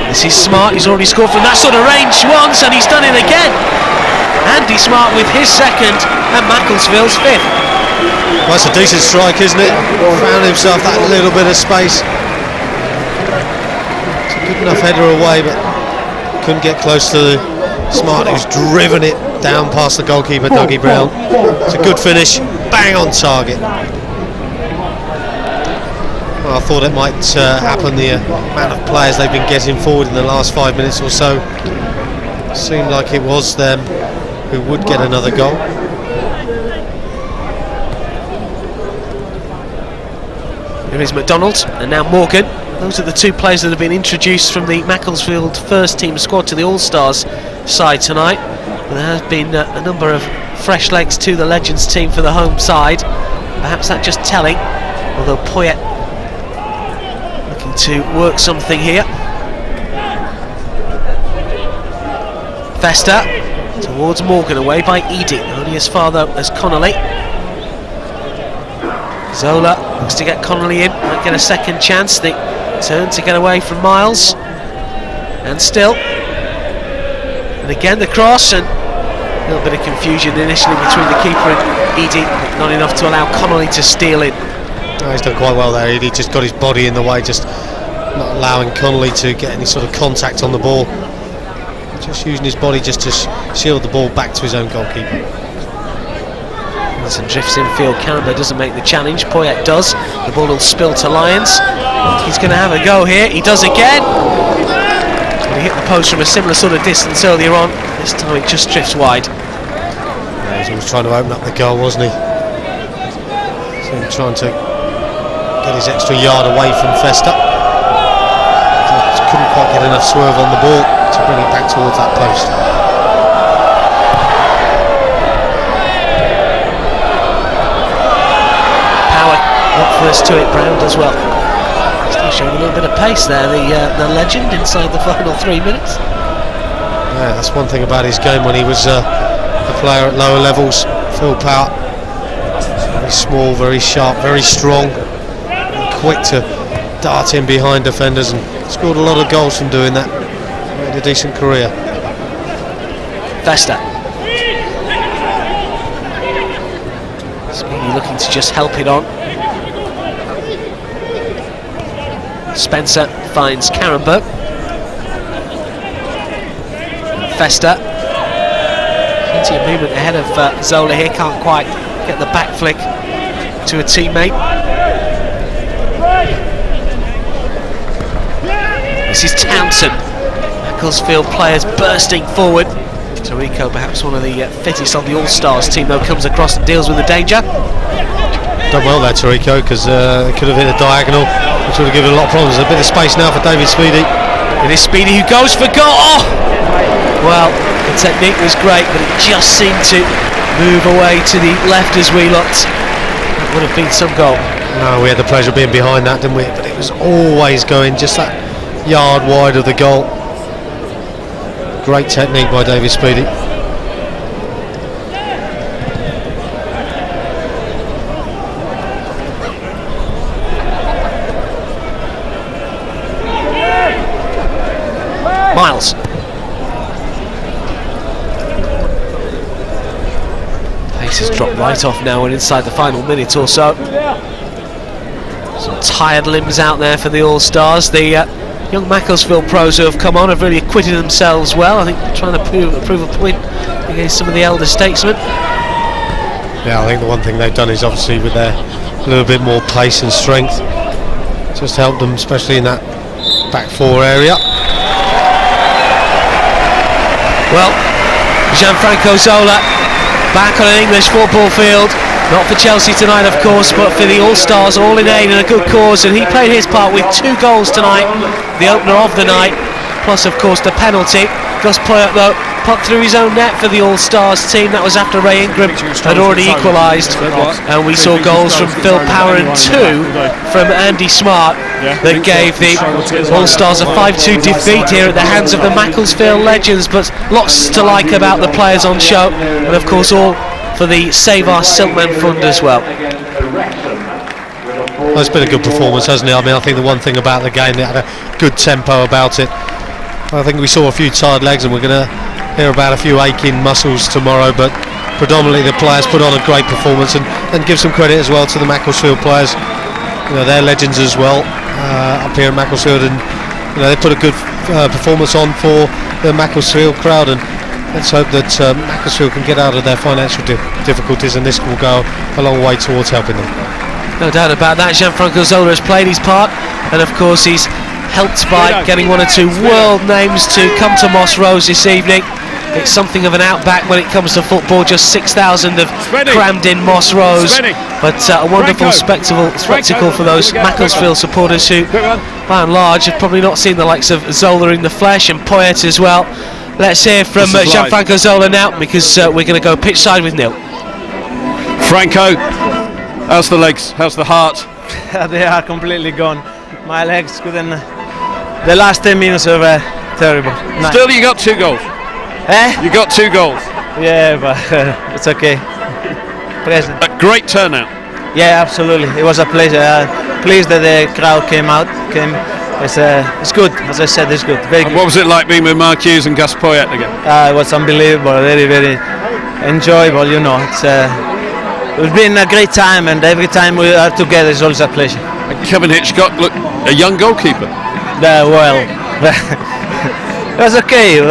This is Smart, he's already scored from that sort of range once, and he's done it again. Andy Smart with his second and Macclesfield's fifth. Well, that's a decent strike, isn't it? Found himself that little bit of space. It's a good enough header away, but couldn't get close to Smart, who's driven it down past the goalkeeper, Dougie Brown. It's a good finish, bang on target. Well, I thought it might happen, the amount of players they've been getting forward in the last 5 minutes or so. Seemed like it was them who would get another goal. Here is McDonald, and now Morgan. those are the two players that have been introduced from the Macclesfield first team squad to the All-Stars side tonight. But there has been a number of fresh legs to the Legends team for the home side. Perhaps that's just telling, although Poyet looking to work something here. Festa towards Morgan, away by Eady, only as far though as Connolly. Zola looks to get Connolly in, might get a second chance. The turn to get away from Miles, and still, and again the cross, and a little bit of confusion initially between the keeper and Eady, but not enough to allow Connolly to steal in. Oh, he's done quite well there. Eady just got his body in the way, just not allowing Connolly to get any sort of contact on the ball. Just using his body just to shield the ball back to his own goalkeeper. Wilson drifts infield. Karembeu doesn't make the challenge. Poyet does. The ball will spill to Lyons. He's going to have a go here. He does again. And he hit the post from a similar sort of distance earlier on. This time it just drifts wide. Yeah, he's always trying to open up the goal, wasn't he? So he's trying to get his extra yard away from Festa. Just couldn't quite get enough swerve on the ball to bring it back towards that post. Power up first to it. Brown does well. Still showing a little bit of pace there, the legend, inside the final 3 minutes. Yeah, that's one thing about his game when he was a player at lower levels. Phil Power, very small, very sharp, very strong, and quick to dart in behind defenders, and scored a lot of goals from doing that. Made a decent career. Festa. Speedy looking to just help it on. Spencer finds Karembeu. Festa. Plenty of movement ahead of Zola here. Can't quite get the back flick to a teammate. This is Townsend. Macclesfield players bursting forward. Tarico, perhaps one of the fittest on the All-Stars team, though, comes across and deals with the danger. Done well there, Tarico, because they could have hit a diagonal, which would have given a lot of problems. A bit of space now for David Speedy. It is Speedy who goes for goal. Oh! Well, the technique was great, but it just seemed to move away to the left as we looked. That would have been some goal. No, we had the pleasure of being behind that, didn't we? But it was always going just that yard wide of the goal. Great technique by David Speedy. Miles. Pace has dropped right off now and inside the final minute or so. Some tired limbs out there for the All-Stars. The young Macclesfield pros who have come on have really acquitted themselves well. I think they're trying to prove a point against some of the elder statesmen. Yeah, I think the one thing they've done is obviously with their little bit more pace and strength, just helped them, especially in that back four area. Well, Gianfranco Zola back on an English football field. Not for Chelsea tonight, of course, but for the All-Stars, all in aid and a good cause, and he played his part with 2 goals tonight, the opener of the night, plus of course the penalty. Gus Poyet, though, popped through his own net for the All-Stars team. That was after Ray Ingram had already equalised, and we saw goals from Phil Power and 2 from Andy Smart that gave the All-Stars a 5-2 defeat here at the hands of the Macclesfield Legends. But lots to like about the players on show, and of course all for the Save Our Silkmen fund as well. Well, it's been a good performance, hasn't it? I mean, I think the one thing about the game, they had a good tempo about it. I think we saw a few tired legs, and we're going to hear about a few aching muscles tomorrow, but predominantly the players put on a great performance, and give some credit as well to the Macclesfield players. You know, they're legends as well up here in Macclesfield, and you know, they put a good performance on for the Macclesfield crowd, and let's hope that Macclesfield can get out of their financial difficulties, and this will go a long way towards helping them. No doubt about that. Gianfranco Zola has played his part, and of course he's helped by getting 1 or 2 world names to come to Moss Rose this evening. It's something of an outback when it comes to football. Just 6,000 have crammed in Moss Rose, but a wonderful spectacle for those Macclesfield supporters who, by and large, I've probably not seen the likes of Zola in the flesh and Poyet as well. Let's hear from Gianfranco Zola now, because we're going to go pitch side with Neil. Franco, how's the legs? How's the heart? They are completely gone. My legs couldn't. The last 10 minutes were terrible. Still, you got 2 goals. You got 2 goals. Yeah, but it's okay. Present. A great turnout. Yeah, absolutely. It was a pleasure. Pleased that the crowd came. It's good. As I said, it's good. Very good. What was it like being with Mark Hughes and Gus Poyet again? It was unbelievable. Very, very enjoyable. It's been a great time, and every time we are together is always a pleasure. Kevin Hitchcock, look, a young goalkeeper. It was okay.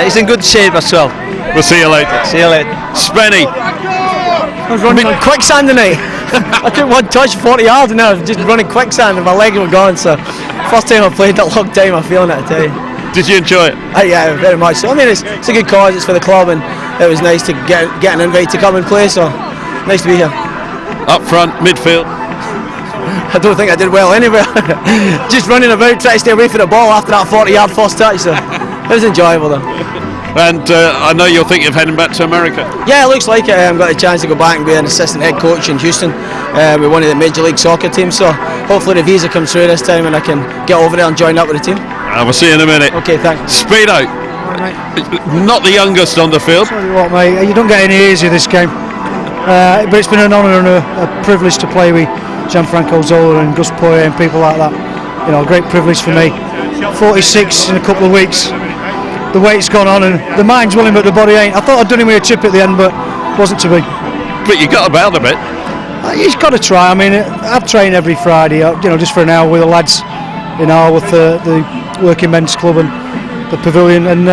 He's in good shape as well. We'll see you later. See you later. Spenny. I was running on quicksand tonight. I took one touch 40 yards and I was just running quicksand and my legs were gone. So first time I played in a long time, I'm feeling it, I tell you. Did you enjoy it? Yeah, very much so. I mean, it's a good cause, it's for the club, and it was nice to get an invite to come and play, so nice to be here. Up front, midfield. I don't think I did well anywhere. Just running about, trying to stay away from the ball after that 40-yard first touch, so it was enjoyable though. And I know you're thinking of heading back to America. Yeah, it looks like it. I've got a chance to go back and be an assistant head coach in Houston with one of the Major League Soccer teams, so hopefully the visa comes through this time and I can get over there and join up with the team. We'll see you in a minute. Okay, thanks. Speedo, not the youngest on the field. Tell you what, mate, you don't get any easier this game, but it's been an honour and a privilege to play with Gianfranco Zola and Gus Poyet and people like that. You know, a great privilege for me. 46 in a couple of weeks. The weight's gone on and the mind's willing but the body ain't. I thought I'd done him with a chip at the end, but wasn't to be. But you got about a bit. He's got to try. I mean, I've trained every Friday, just for an hour with the lads in with the working men's club and the pavilion, and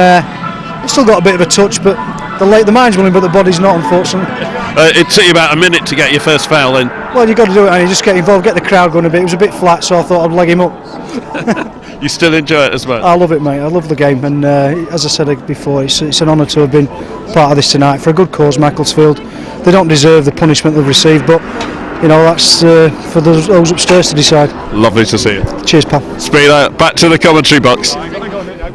it's still got a bit of a touch, but the mind's willing but the body's not, unfortunately. It took you about a minute to get your first foul in. Well, you've got to do it, and you just get involved, get the crowd going a bit. It was a bit flat, so I thought I'd leg him up. You still enjoy it as well? I love it, mate. I love the game, and as I said before, it's an honour to have been part of this tonight for a good cause, Macclesfield. They don't deserve the punishment they've received, but that's for those upstairs to decide. Lovely to see you. Cheers, pal. Speedo, back to the commentary box.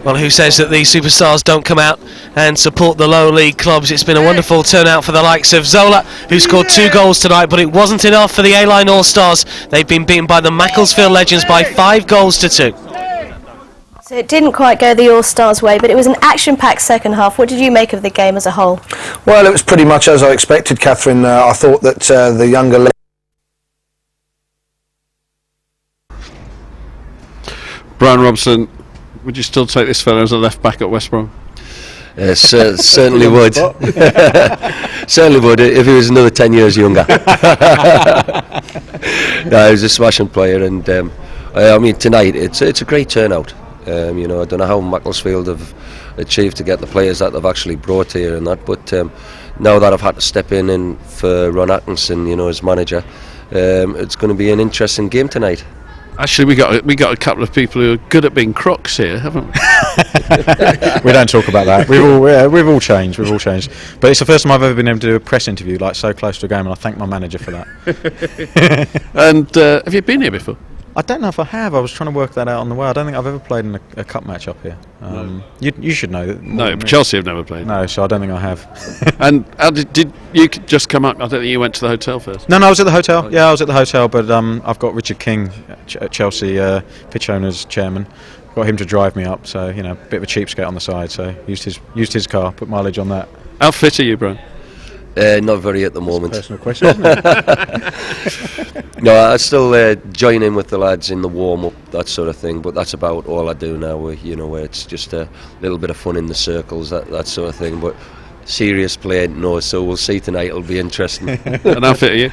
Well, who says that these superstars don't come out and support the lower league clubs? It's been a wonderful turnout for the likes of Zola, who scored 2 goals tonight, but it wasn't enough for the A-Line Allstars. They've been beaten by the Macclesfield Legends by 5 goals to 2. So it didn't quite go the All-Stars way, but it was an action-packed second half. What did you make of the game as a whole? Well, it was pretty much as I expected, Catherine. I thought that the younger... Bryan Robson, would you still take this fellow as a left back at West Brom? Certainly would. Certainly would, if he was another 10 years younger. No, he was a smashing player, and I mean, tonight it's a great turnout. I don't know how Macclesfield have achieved to get the players that they've actually brought here and that, but now that I've had to step in for Ron Atkinson, as manager, it's going to be an interesting game tonight. Actually, we got a couple of people who are good at being crooks here, haven't we? We don't talk about that. We've all changed. We've all changed. But it's the first time I've ever been able to do a press interview so close to a game, and I thank my manager for that. And have you been here before? I don't know if I have. I was trying to work that out on the way. I don't think I've ever played in a cup match up here. You should know that. No, Chelsea have never played. No, so I don't think I have. And how did you just come up? I don't think you went to the hotel first. No, I was at the hotel. Yeah, I was at the hotel, but I've got Richard King, Chelsea pitch owners chairman. Got him to drive me up, so a bit of a cheapskate on the side. So used his car, put mileage on that. How fit are you, Bryan? Not very at the moment. That's a personal question, isn't it? No, I still join in with the lads in the warm-up, that sort of thing, but that's about all I do now, where it's just a little bit of fun in the circles, that sort of thing, but serious play, no, so we'll see tonight, it'll be interesting. And how fit are you?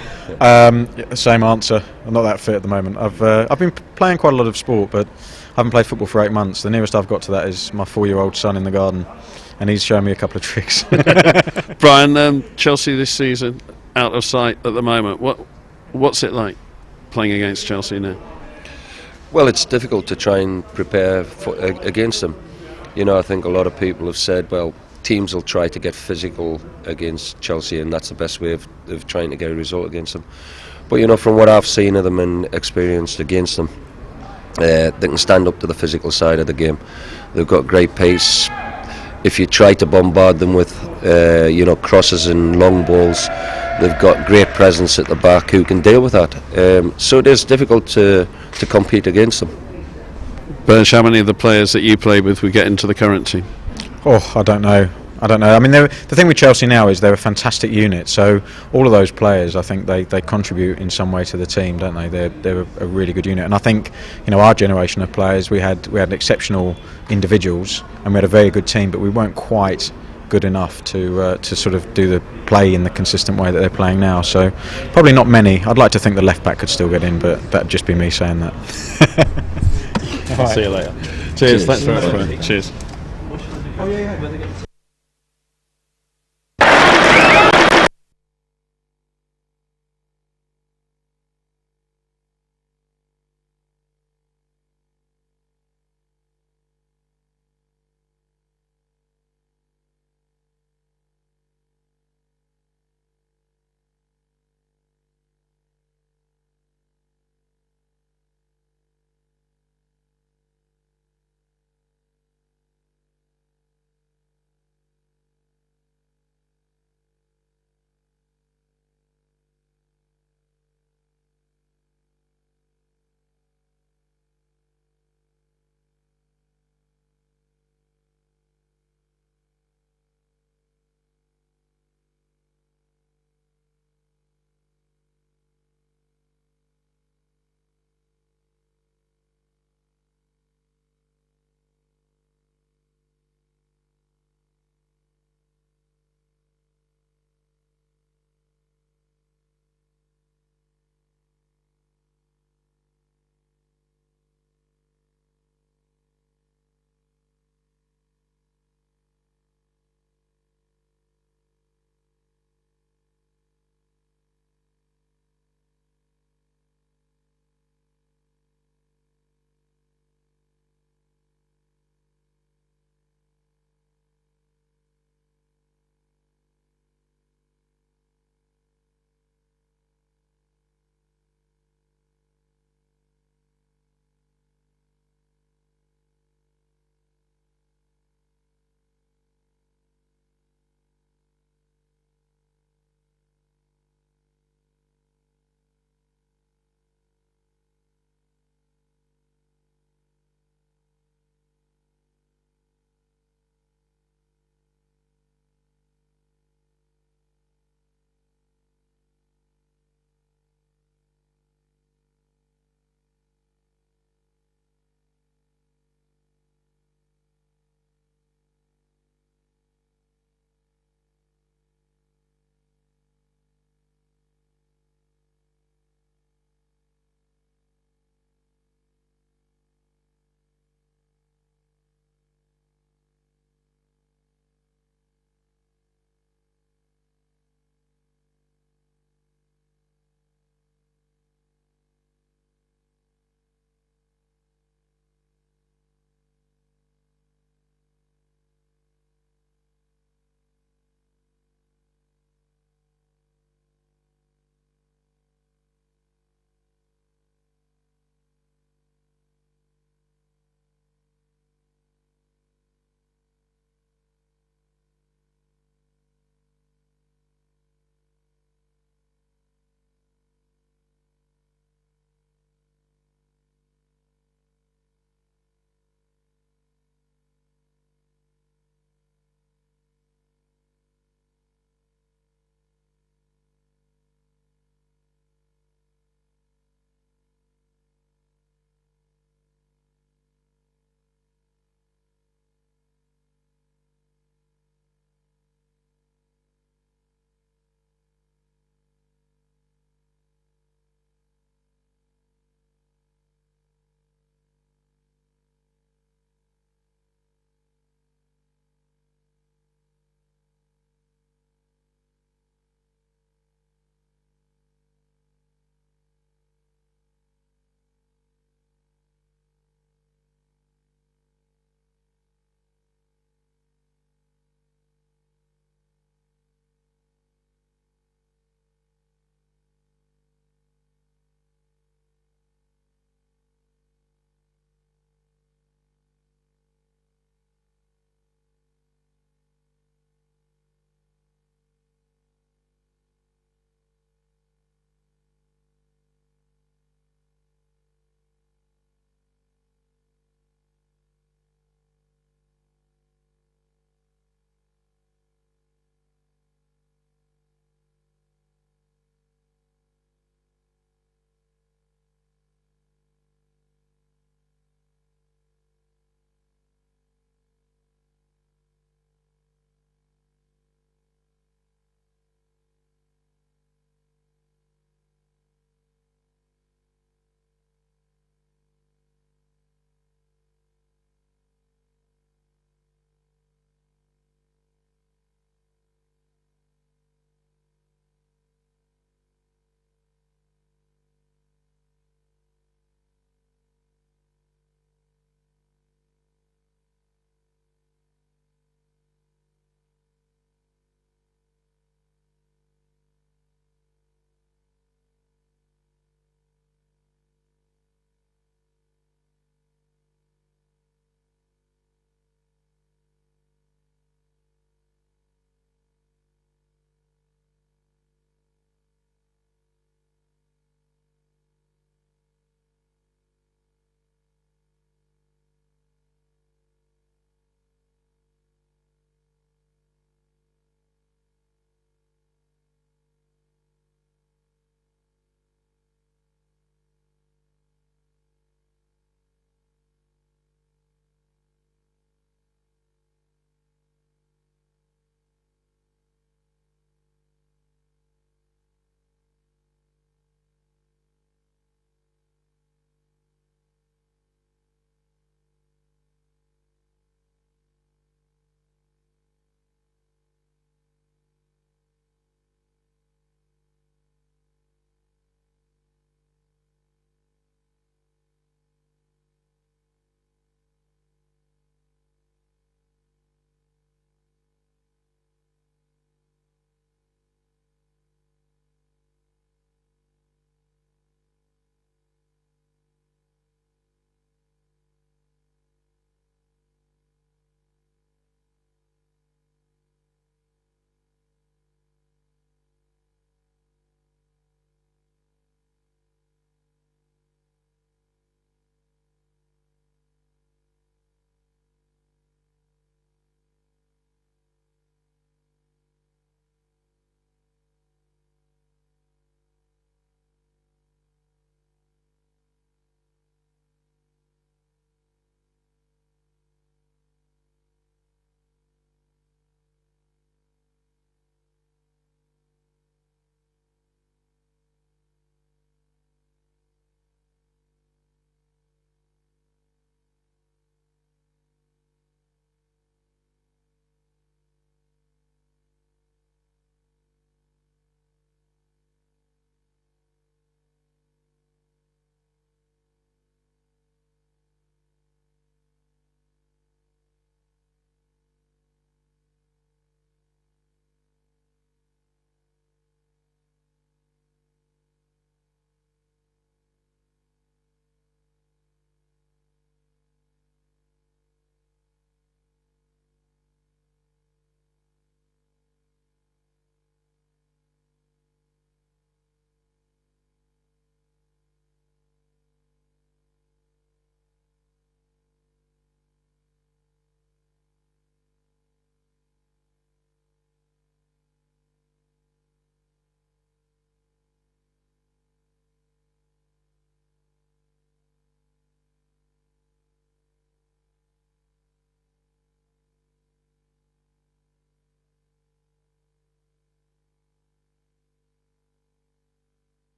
Same answer, I'm not that fit at the moment. I've been playing quite a lot of sport, but I haven't played football for 8 months. The nearest I've got to that is my 4-year-old son in the garden, and he's showing me a couple of tricks. Bryan, Chelsea this season out of sight at the moment. What's it like playing against Chelsea now? Well, it's difficult to try and prepare against them. I think a lot of people have said, well, teams will try to get physical against Chelsea, and that's the best way of trying to get a result against them. But from what I've seen of them and experienced against them, They can stand up to the physical side of the game. They've got great pace. If you try to bombard them with crosses and long balls, they've got great presence at the back who can deal with that. So it is difficult to compete against them. Bernd, how many of the players that you play with would get into the current team? Oh, I don't know. I mean, the thing with Chelsea now is they're a fantastic unit. So all of those players, I think they contribute in some way to the team, don't they? They're a really good unit. And I think, our generation of players, we had exceptional individuals and we had a very good team, but we weren't quite good enough to sort of do the play in the consistent way that they're playing now. So probably not many. I'd like to think the left back could still get in, but that'd just be me saying that. See you later. Cheers. Thanks very much. Cheers.